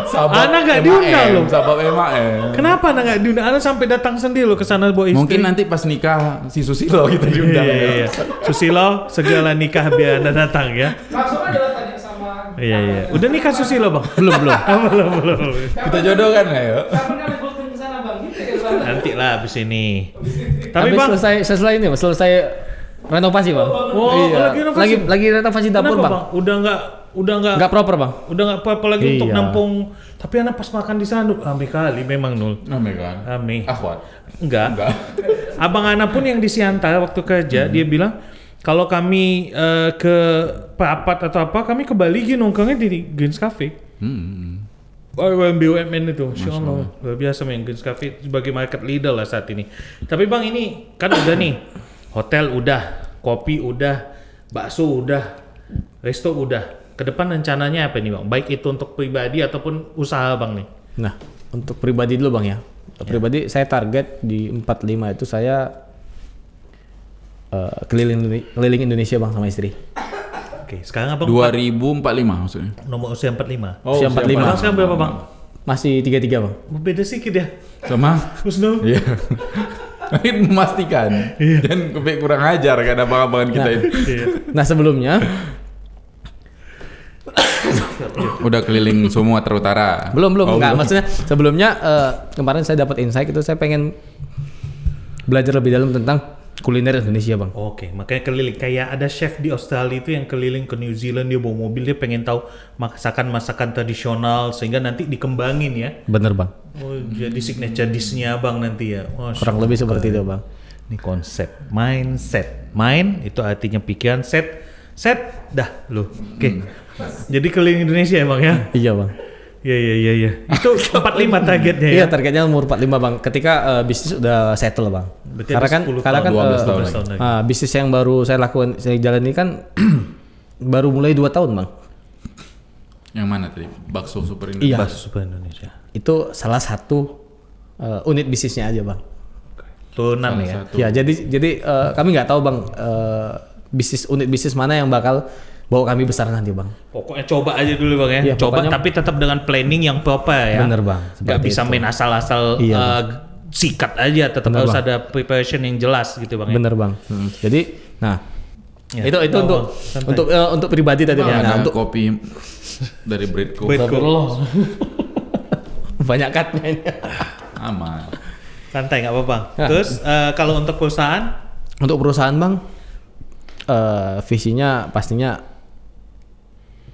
[SPEAKER 3] Sahabat
[SPEAKER 2] Ana nggak diundang loh.
[SPEAKER 3] Sahabat MAM.
[SPEAKER 2] Kenapa Ana nggak diundang? Ana sampai datang sendiri loh ke sana bawa istri.
[SPEAKER 3] Mungkin nanti pas nikah si Susilo kita diundang.
[SPEAKER 2] Iya. Susilo segala nikah biar Anda datang ya.
[SPEAKER 4] Langsung aja lah tanya sama.
[SPEAKER 2] Iya. Udah nikah Susilo Bang?
[SPEAKER 1] belum.
[SPEAKER 2] belum.
[SPEAKER 3] Kita jodohkan nggak ya?
[SPEAKER 4] Kapan kali booking ke sana Bang? Gitu ya Bang.
[SPEAKER 2] Nanti lah abis ini. Tapi
[SPEAKER 1] Habis
[SPEAKER 2] Bang,
[SPEAKER 1] selesai ini, selesai renovasi Bang.
[SPEAKER 2] Oh,
[SPEAKER 1] lagi renovasi dapur
[SPEAKER 2] kenapa,
[SPEAKER 1] Bang.
[SPEAKER 2] Udah nggak
[SPEAKER 1] Nggak proper Bang.
[SPEAKER 2] udah nggak apa lagi untuk
[SPEAKER 1] Iya.
[SPEAKER 2] nampung. Tapi anak pas makan di sana rame kali memang Nul.
[SPEAKER 3] Namanya kan?
[SPEAKER 2] Rame.
[SPEAKER 3] Akhwat.
[SPEAKER 2] Enggak. Abang Ana pun yang di Siantar waktu kerja dia bilang kalau kami ke Prapat atau apa kami ke Bali nongkrongnya di Greens Cafe. BUMN itu, Masya Allah, luar biasa main Greens Cafe sebagai market leader lah saat ini. Tapi Bang ini kan udah nih, hotel udah, kopi udah, bakso udah, resto udah. Ke depan rencananya apa nih Bang? Baik itu untuk pribadi ataupun usaha Bang nih?
[SPEAKER 1] Nah, untuk pribadi dulu Bang ya. Pribadi saya target di 45 itu saya keliling Indonesia Bang sama istri.
[SPEAKER 2] Oke, sekarang Abang
[SPEAKER 3] 2045 maksudnya.
[SPEAKER 2] nomor usia 45.
[SPEAKER 3] Oh,
[SPEAKER 1] Usia 45.
[SPEAKER 2] Abang sekarang berapa Bang?
[SPEAKER 1] Masih 33 Bang.
[SPEAKER 2] Beda sedikit ya,
[SPEAKER 3] Sama?
[SPEAKER 2] Husnul.
[SPEAKER 3] Iya. Ingin memastikan. Dan kurang ajar kan abang-abangan kita ini.
[SPEAKER 1] Nah, sebelumnya
[SPEAKER 3] Udah keliling semua terutara.
[SPEAKER 1] belum
[SPEAKER 3] Oh,
[SPEAKER 1] enggak,
[SPEAKER 3] belum.
[SPEAKER 1] maksudnya sebelumnya kemarin saya dapat insight itu saya pengen belajar lebih dalam tentang kuliner Indonesia bang.
[SPEAKER 2] Oke, makanya keliling. Kayak ada chef di Australia itu yang keliling ke New Zealand, dia bawa mobil, dia pengen tahu masakan-masakan tradisional sehingga nanti dikembangin ya.
[SPEAKER 1] Bener bang.
[SPEAKER 2] Oh, jadi signature dish-nya abang nanti ya. Masya
[SPEAKER 1] Kurang lebih seperti itu bang.
[SPEAKER 2] Ini konsep mindset. Mind itu artinya pikiran, set dah lu. Oke. Jadi keliling Indonesia ya bang ya.
[SPEAKER 1] Iya bang.
[SPEAKER 2] Iya. Itu 45 targetnya ya.
[SPEAKER 1] Iya targetnya umur 45 bang. Ketika bisnis udah settle bang.
[SPEAKER 2] Berarti
[SPEAKER 1] Karena
[SPEAKER 2] ada
[SPEAKER 1] kan
[SPEAKER 2] 10
[SPEAKER 1] karena
[SPEAKER 2] tahun,
[SPEAKER 1] kan
[SPEAKER 3] 12 tahun lagi.
[SPEAKER 1] bisnis yang baru saya lakukan, saya jalan ini kan baru mulai 2 tahun bang.
[SPEAKER 3] Yang mana tadi? Bakso Super Indonesia.
[SPEAKER 1] Iya.
[SPEAKER 2] Bahasa Super Indonesia.
[SPEAKER 1] Itu salah satu unit bisnisnya aja bang.
[SPEAKER 2] Turunan
[SPEAKER 3] Salah
[SPEAKER 2] ya.
[SPEAKER 3] satu.
[SPEAKER 1] Ya jadi kami nggak tahu bang unit bisnis mana yang bakal bawa kami besar nanti bang.
[SPEAKER 2] Pokoknya coba aja dulu bang ya.
[SPEAKER 1] Iya,
[SPEAKER 2] Coba
[SPEAKER 1] pokoknya-
[SPEAKER 2] tapi tetap dengan planning yang proper ya.
[SPEAKER 1] Bener, Bang.
[SPEAKER 2] Gak
[SPEAKER 1] Seperti
[SPEAKER 2] bisa
[SPEAKER 1] itu.
[SPEAKER 2] main asal-asal
[SPEAKER 1] Iya,
[SPEAKER 2] sikat aja. Tetap
[SPEAKER 1] Bener,
[SPEAKER 2] harus
[SPEAKER 1] Bang.
[SPEAKER 2] ada preparation yang jelas gitu bang. Ya?
[SPEAKER 1] Bener bang. Jadi nah
[SPEAKER 2] Ya.
[SPEAKER 1] itu
[SPEAKER 2] Oh,
[SPEAKER 1] untuk
[SPEAKER 2] santai.
[SPEAKER 1] untuk pribadi tadi bang. Nah,
[SPEAKER 3] Ada
[SPEAKER 1] untuk
[SPEAKER 3] kopi dari Breadco.
[SPEAKER 1] banyak cutnya ini.
[SPEAKER 3] Aman.
[SPEAKER 2] Santai nggak apa-apa.
[SPEAKER 1] Ya.
[SPEAKER 2] Terus kalau untuk perusahaan,
[SPEAKER 1] Untuk perusahaan bang, visinya pastinya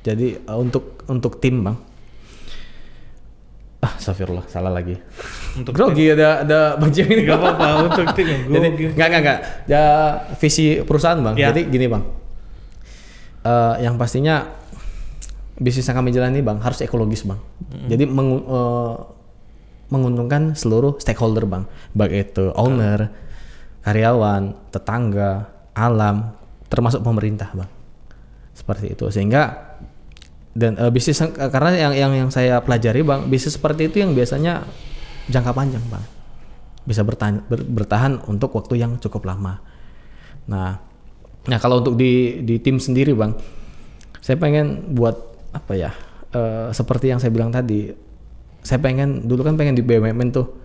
[SPEAKER 1] jadi untuk tim bang. Astagfirullah, salah lagi.
[SPEAKER 2] untuk
[SPEAKER 1] Grogi ada bang Jim ini.
[SPEAKER 2] nggak apa-apa untuk tim yang
[SPEAKER 1] Jadi enggak. Ya visi perusahaan bang.
[SPEAKER 2] Ya.
[SPEAKER 1] Jadi gini bang. Yang pastinya bisnis yang kami jalani bang harus ekologis bang. Jadi menguntungkan seluruh stakeholder bang, baik itu owner, karyawan, tetangga, alam, termasuk pemerintah bang. Seperti itu sehingga dan bisnis karena yang saya pelajari bang, bisnis seperti itu yang biasanya jangka panjang bang, bisa bertahan untuk waktu yang cukup lama. Nah kalau untuk di tim sendiri bang, saya pengen buat apa ya, seperti yang saya bilang tadi, saya pengen dulu kan pengen di BUMN tuh.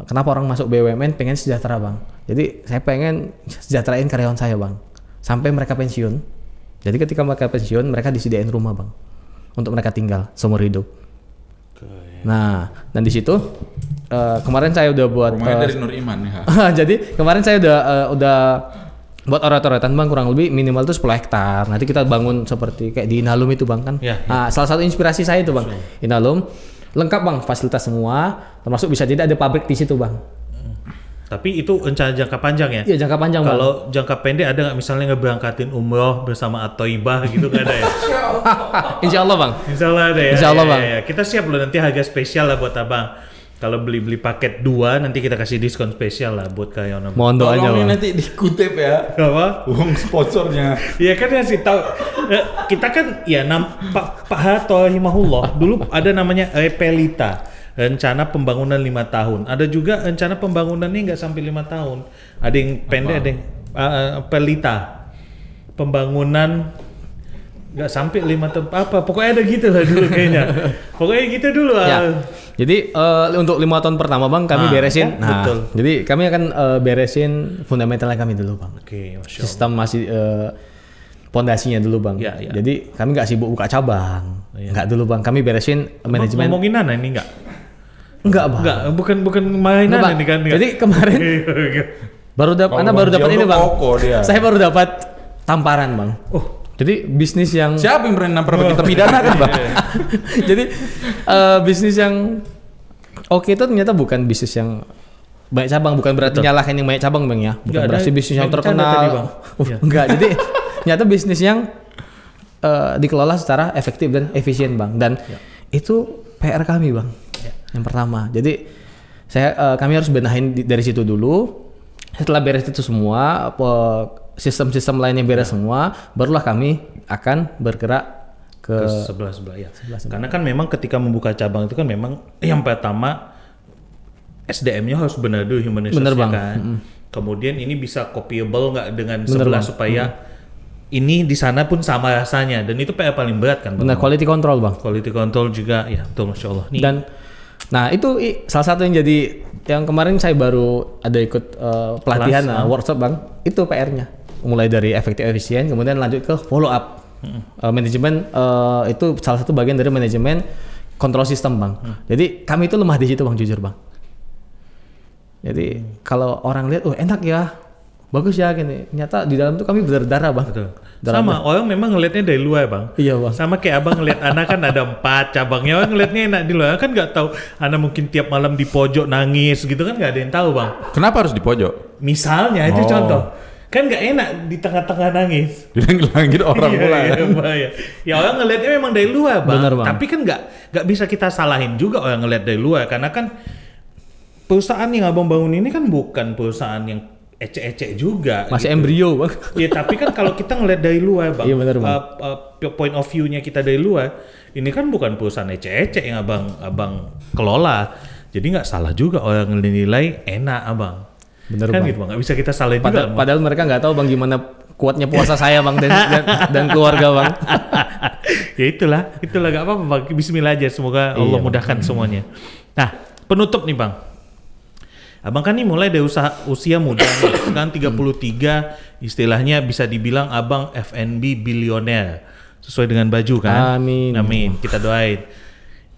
[SPEAKER 1] Kenapa orang masuk BUMN pengen sejahtera bang? Jadi saya pengen sejahterain karyawan saya bang, sampai mereka pensiun. Jadi ketika mereka pensiun, mereka disediain rumah bang, untuk mereka tinggal seumur hidup. Nah, dan di situ kemarin saya udah buat
[SPEAKER 3] Rumahnya dari Nur Iman ya.
[SPEAKER 1] jadi kemarin saya udah buat orat-oratan bang, kurang lebih minimal tuh 10 hektar. Nanti kita bangun seperti kayak di Inalum itu bang kan.
[SPEAKER 2] Ya, ya.
[SPEAKER 1] Nah, salah satu inspirasi saya itu bang, Inalum lengkap bang, fasilitas semua, termasuk bisa jadi ada pabrik di situ bang.
[SPEAKER 2] tapi itu rencana jangka panjang ya.
[SPEAKER 1] Iya jangka panjang bang.
[SPEAKER 2] Kalau jangka pendek ada nggak misalnya ngeberangkatin umroh bersama At-Thaibah gitu nggak ada ya?
[SPEAKER 1] Insya Allah bang.
[SPEAKER 2] Insya Allah ada ya.
[SPEAKER 1] Insya Allah,
[SPEAKER 2] Ya,
[SPEAKER 1] Bang.
[SPEAKER 2] ya. Kita siap loh nanti harga spesial lah buat abang. Kalau beli paket 2 nanti kita kasih diskon spesial lah buat karyawan abang.
[SPEAKER 1] Mohon doanya
[SPEAKER 3] Tolong
[SPEAKER 1] bang.
[SPEAKER 3] nanti dikutip ya.
[SPEAKER 2] Apa?
[SPEAKER 3] Uang sponsornya.
[SPEAKER 2] Iya kan ngasih tahu. Kita kan ya Pak Harto rahimahullah dulu ada namanya Repelita. Rencana pembangunan 5 tahun. Ada juga rencana pembangunannya nggak sampai 5 tahun. Ada yang pendek, ada yang Pelita. Pembangunan nggak sampai 5 tahun. Apa? Pokoknya ada gitu lah dulu kayaknya. Pokoknya gitu dulu.
[SPEAKER 1] Ya. Jadi untuk 5 tahun pertama bang kami beresin.
[SPEAKER 2] kan?
[SPEAKER 1] Nah,
[SPEAKER 2] Betul.
[SPEAKER 1] jadi kami akan beresin fundamentalnya kami dulu bang.
[SPEAKER 2] Oke, masya Allah.
[SPEAKER 1] Sistem masih pondasinya dulu bang.
[SPEAKER 2] Ya, ya.
[SPEAKER 1] Jadi kami nggak sibuk buka cabang. Nggak dulu bang. Kami beresin manajemen.
[SPEAKER 2] Ngomongin Nana ini nggak?
[SPEAKER 1] Enggak bang.
[SPEAKER 2] Enggak, bukan mainan
[SPEAKER 1] Enggak, Bang.
[SPEAKER 2] ini kan.
[SPEAKER 1] Jadi kemarin baru dapat,
[SPEAKER 3] Kalau
[SPEAKER 1] Anda baru
[SPEAKER 3] Bang
[SPEAKER 1] dapat
[SPEAKER 3] Jio
[SPEAKER 1] ini
[SPEAKER 3] tuh
[SPEAKER 1] bang.
[SPEAKER 3] koko dia.
[SPEAKER 1] Saya baru dapat tamparan bang.
[SPEAKER 2] Oh,
[SPEAKER 1] Jadi bisnis yang
[SPEAKER 3] Siapa yang berani nampar kita pidana kan, Bang?
[SPEAKER 1] jadi bisnis yang oke itu ternyata bukan bisnis yang banyak cabang, bukan berarti nyalahin yang banyak cabang bang ya, bukan
[SPEAKER 2] Nggak,
[SPEAKER 1] berarti
[SPEAKER 2] ada
[SPEAKER 1] bisnis yang
[SPEAKER 2] bercanda
[SPEAKER 1] terkenal.
[SPEAKER 2] tadi, Bang. Iya.
[SPEAKER 1] Enggak, jadi ternyata bisnis yang dikelola secara efektif dan efisien bang, dan itu PR kami bang. Yang pertama, jadi kami harus benahin dari situ dulu. Setelah beres itu semua, sistem-sistem lainnya beres semua, barulah kami akan bergerak ke
[SPEAKER 2] sebelah ya. Karena kan memang ketika membuka cabang itu kan memang yang pertama SDM-nya harus benar dulu, human resource
[SPEAKER 1] Bener, Bang.
[SPEAKER 2] kan. Kemudian ini bisa copyable nggak dengan
[SPEAKER 1] Bener,
[SPEAKER 2] sebelah
[SPEAKER 1] Bang.
[SPEAKER 2] supaya ini di sana pun sama rasanya, dan itu PR paling berat kan, Bang.
[SPEAKER 1] benar quality control bang.
[SPEAKER 2] Quality control juga ya, betul, masya Allah. Nih,
[SPEAKER 1] Dan nah itu salah satu yang jadi yang kemarin saya baru ada ikut pelatihan
[SPEAKER 2] Kelas,
[SPEAKER 1] workshop bang, itu PR-nya mulai dari efektif efisien kemudian lanjut ke follow up. Manajemen itu salah satu bagian dari manajemen kontrol sistem bang. Jadi kami itu lemah di situ bang, jujur bang. Jadi kalau orang lihat enak ya bagus ya gini. Nyata di dalam tuh kami berdarah bang.
[SPEAKER 2] Betul.
[SPEAKER 1] Darah
[SPEAKER 2] Sama, orang memang ngelihatnya dari luar bang.
[SPEAKER 1] Iya bang.
[SPEAKER 2] Sama kayak abang ngeliat Ana kan ada 4 cabangnya, orang ngelihatnya enak di luar kan nggak tahu Ana mungkin tiap malam di pojok nangis gitu kan nggak ada yang tahu bang.
[SPEAKER 3] Kenapa harus di pojok?
[SPEAKER 2] Misalnya itu contoh, kan nggak enak di tengah-tengah nangis.
[SPEAKER 3] Bilang-bilangin orang pula.
[SPEAKER 2] Ya orang ngelihatnya memang dari luar bang.
[SPEAKER 1] Bener, bang.
[SPEAKER 2] Tapi kan nggak bisa kita salahin juga orang ngelihat dari luar karena kan perusahaan yang abang bangun ini kan bukan perusahaan yang ecek-ecek juga.
[SPEAKER 1] Masih
[SPEAKER 2] gitu.
[SPEAKER 1] embrio bang.
[SPEAKER 2] Ya tapi kan kalau kita ngeliat dari luar bang,
[SPEAKER 1] Iya, bener, bang.
[SPEAKER 2] Point of view-nya kita dari luar, ini kan bukan perusahaan ecek-ecek yang abang kelola. Jadi nggak salah juga orang nilai enak abang.
[SPEAKER 1] Bener
[SPEAKER 2] Kan
[SPEAKER 1] bang.
[SPEAKER 2] gitu bang, nggak bisa kita salahin juga. Bang.
[SPEAKER 1] Padahal mereka nggak tahu bang gimana kuatnya puasa saya bang dan keluarga bang.
[SPEAKER 2] Ya itulah nggak apa-apa bang. Bismillah aja, semoga Allah
[SPEAKER 1] Iya,
[SPEAKER 2] mudahkan semuanya. Nah penutup nih bang. Abang kan nih mulai dari usia muda nih, kan 33 istilahnya bisa dibilang abang F&B bilioner sesuai dengan baju kan.
[SPEAKER 1] Amin.
[SPEAKER 2] Amin. Kita doain.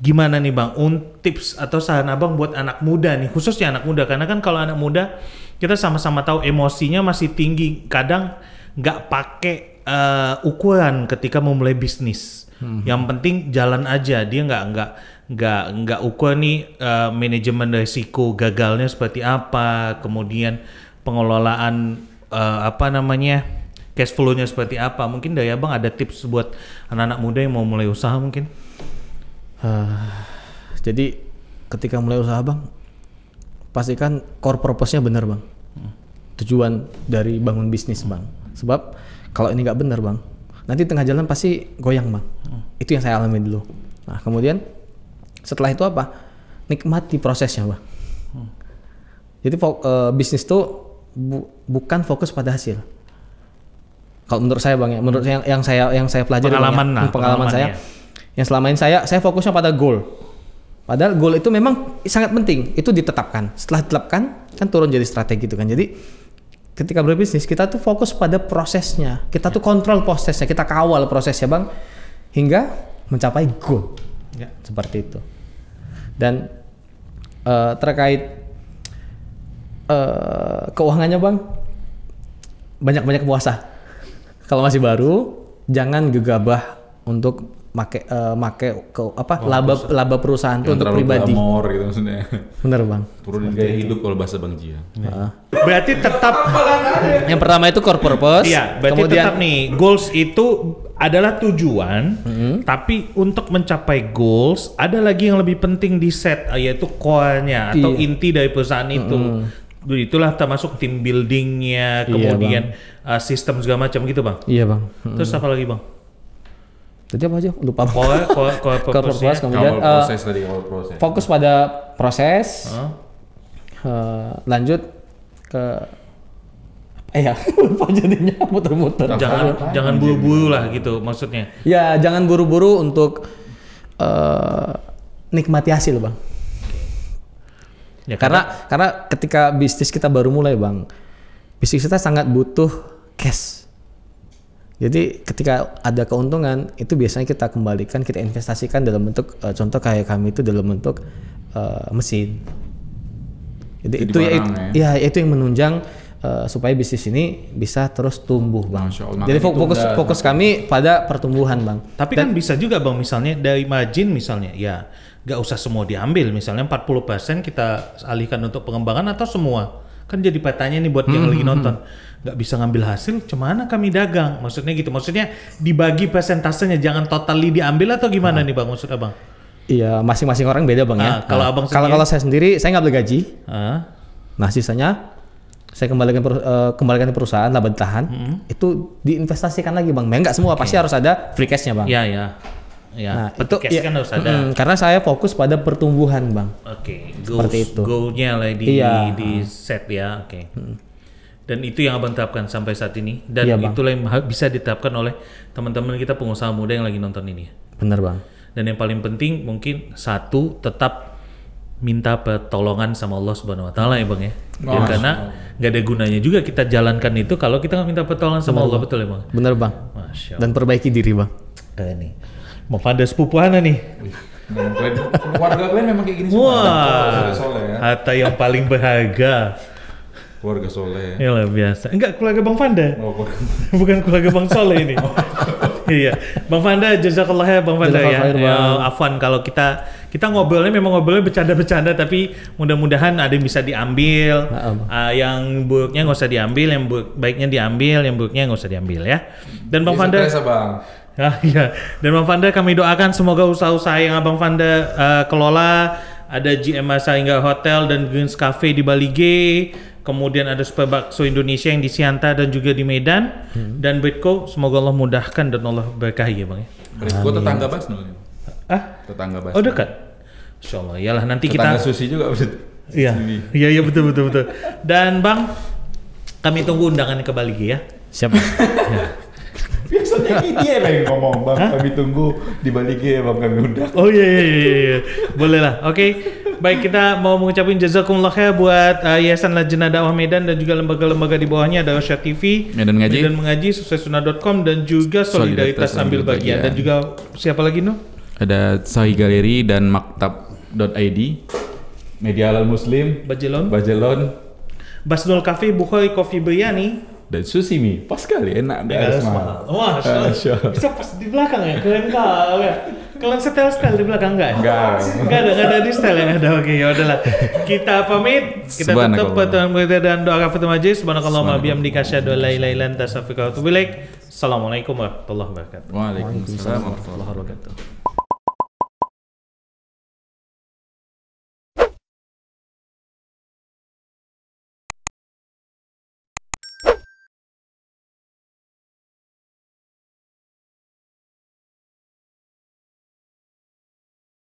[SPEAKER 2] Gimana nih bang, tips atau saran abang buat anak muda nih, khususnya anak muda karena kan kalau anak muda kita sama-sama tahu emosinya masih tinggi, kadang nggak pakai ukuran ketika memulai bisnis. Yang penting jalan aja, dia nggak ukur nih manajemen risiko gagalnya seperti apa, kemudian pengelolaan cash flow-nya seperti apa. Mungkin dari abang ada tips buat anak-anak muda yang mau mulai usaha mungkin?
[SPEAKER 1] Jadi ketika mulai usaha bang, pastikan core purpose-nya benar bang. Tujuan dari bangun bisnis bang. Sebab kalau ini nggak benar bang, nanti tengah jalan pasti goyang bang. Itu yang saya alami dulu. Nah kemudian setelah itu apa? Nikmati prosesnya bang. Jadi bisnis itu bukan fokus pada hasil. Kalau menurut saya bang ya, menurut yang saya pelajari pengalaman saya.
[SPEAKER 2] Ya.
[SPEAKER 1] Yang selama ini saya fokusnya pada goal. Padahal goal itu memang sangat penting, itu ditetapkan. Setelah ditetapkan kan turun jadi strategi itu kan. Jadi ketika berbisnis kita tuh fokus pada prosesnya. Kita tuh kontrol prosesnya, kita kawal prosesnya bang hingga mencapai goal. Ya, seperti itu. Dan terkait keuangannya bang, banyak-banyak puasa. Kalau masih baru jangan gegabah untuk make laba perusahaan itu untuk pribadi.
[SPEAKER 3] Glamor gitu maksudnya.
[SPEAKER 1] Bener bang.
[SPEAKER 3] Turunin gaya hidup kalau bahasa Bang Jia.
[SPEAKER 2] Berarti tetap
[SPEAKER 1] Yang pertama itu core purpose.
[SPEAKER 2] Iya, berarti
[SPEAKER 1] kemudian
[SPEAKER 2] tetap nih goals itu adalah tujuan, tapi untuk mencapai goals ada lagi yang lebih penting di set, yaitu core-nya atau inti dari perusahaan itu. Itulah termasuk team building-nya, kemudian sistem segala macam gitu bang.
[SPEAKER 1] Iya bang.
[SPEAKER 2] Terus apa lagi bang?
[SPEAKER 1] Tadi apa aja? Lupa.
[SPEAKER 2] Core
[SPEAKER 1] Purpose, kemudian
[SPEAKER 3] proses.
[SPEAKER 1] fokus pada proses. Lanjut ke lupa jadinya muter-muter.
[SPEAKER 2] Jangan buru-buru lah gitu maksudnya.
[SPEAKER 1] Ya jangan buru-buru untuk nikmati hasil bang.
[SPEAKER 2] Ya,
[SPEAKER 1] karena ketika bisnis kita baru mulai bang, bisnis kita sangat butuh cash. Jadi ketika ada keuntungan itu biasanya kita kembalikan, kita investasikan dalam bentuk contoh kayak kami itu dalam bentuk mesin. Jadi itu itu yang menunjang supaya bisnis ini bisa terus tumbuh bang. Jadi fokus kami pada pertumbuhan bang.
[SPEAKER 2] Tapi kan bisa juga bang misalnya dari margin misalnya ya nggak usah semua diambil, misalnya 40% kita alihkan untuk pengembangan atau semua. Kan jadi pertanyaan nih buat yang lagi nonton, nggak bisa ngambil hasil, cemana kami dagang? Maksudnya gitu, maksudnya dibagi persentasenya, jangan totally diambil atau gimana nih bang maksud abang?
[SPEAKER 1] Iya, masing-masing orang beda bang ya.
[SPEAKER 2] Kalau abang sendiri?
[SPEAKER 1] Kalau saya sendiri, saya nggak gaji. Nah sisanya saya kembalikan ke perusahaan laba ditahan, itu diinvestasikan lagi bang. Nggak semua, pasti harus ada free cash-nya bang.
[SPEAKER 2] Iya.
[SPEAKER 1] Nah itu
[SPEAKER 2] kan harus ada.
[SPEAKER 1] Karena saya fokus pada pertumbuhan bang.
[SPEAKER 2] Seperti itu. Goal-nya lah di set ya. Dan itu yang abang terapkan sampai saat ini. Dan itulah yang bisa diterapkan oleh teman-teman kita pengusaha muda yang lagi nonton ini.
[SPEAKER 1] Bener bang.
[SPEAKER 2] Dan yang paling penting mungkin satu, tetap minta pertolongan sama Allah Subhanahu Wa Taala ya bang ya. Karena nggak ada gunanya juga kita jalankan itu kalau kita nggak minta pertolongan sama Allah, betul ya bang?
[SPEAKER 1] Bener bang.
[SPEAKER 2] Masya Allah.
[SPEAKER 1] Dan perbaiki diri bang.
[SPEAKER 2] Nih. Mau Fanda sepupu Ana nih.
[SPEAKER 3] Keluarga kalian memang kayak gini semua.
[SPEAKER 2] Wah, harta yang paling berharga.
[SPEAKER 3] Keluarga soleh.
[SPEAKER 2] Ya lah biasa. Enggak, keluarga Bang Fanda.
[SPEAKER 3] Oh,
[SPEAKER 2] Bukan keluarga Bang Soleh ini. Iya. Bang Fanda, jazakallah ya Bang Fanda ya.
[SPEAKER 1] Jazakallah khair, Bang.
[SPEAKER 2] Afwan kalau kita ngobrolnya memang ngobrolnya bercanda-bercanda, tapi mudah-mudahan ada yang bisa diambil. Yang buruknya nggak usah diambil, yang baiknya diambil, yang buruknya nggak usah diambil ya. Dan Bang Fanda.
[SPEAKER 3] Bang.
[SPEAKER 2] Iya. Dan Bang Fanda kami doakan semoga usaha-usaha yang Abang Fanda kelola, ada GM Masa hingga Hotel dan Greens Cafe di Bali G, kemudian ada Super Bakso Indonesia yang di Sianta dan juga di Medan, dan Britco semoga Allah mudahkan dan Allah berkahi ya Bang ya.
[SPEAKER 3] Britco tetangga Basno. Tetangga Basno.
[SPEAKER 2] Oh dekat. Insyaallah. Yalah nanti
[SPEAKER 3] tetangga
[SPEAKER 2] kita
[SPEAKER 3] Susi juga bisa.
[SPEAKER 2] Iya betul. Dan Bang, kami tunggu undangan ke Bali G ya.
[SPEAKER 1] Siap.
[SPEAKER 3] Biasanya dia yang ngomong, Bang, kami tunggu di Bali G, Bang, kami undang.
[SPEAKER 2] Oh iya. Boleh lah. Oke. Baik, kita mau mengucapkan jazakumullah khair buat Yayasan Lajnah Dakwah Medan dan juga lembaga-lembaga di bawahnya, ada Syah TV,
[SPEAKER 3] Medan Ngaji,
[SPEAKER 2] suksessunnah.com dan juga Solidaritas Ambil Bagian. Dan juga siapa lagi no?
[SPEAKER 3] Ada Sahih Galeri dan maktab.id, Media Halal Muslim, Bajelon,
[SPEAKER 2] Basnul Cafe, Bukhari Coffee Biryani,
[SPEAKER 3] dan Susimi. Pas kali enak guys.
[SPEAKER 2] Wah, bisa pas di belakang ya, keren kau ya. Kalian style di belakang enggak? Enggak ada di style yang ada. Oke, ya udahlah. Kita pamit, kita tutup pertemuan kita dan doa kafatul majlis. Subhanakallahumma bihamdika asyhadu an la ilaha illa anta astaghfiruka wa atubu ilaik. Assalamualaikum warahmatullahi wabarakatuh.
[SPEAKER 3] Waalaikumsalam warahmatullahi wabarakatuh.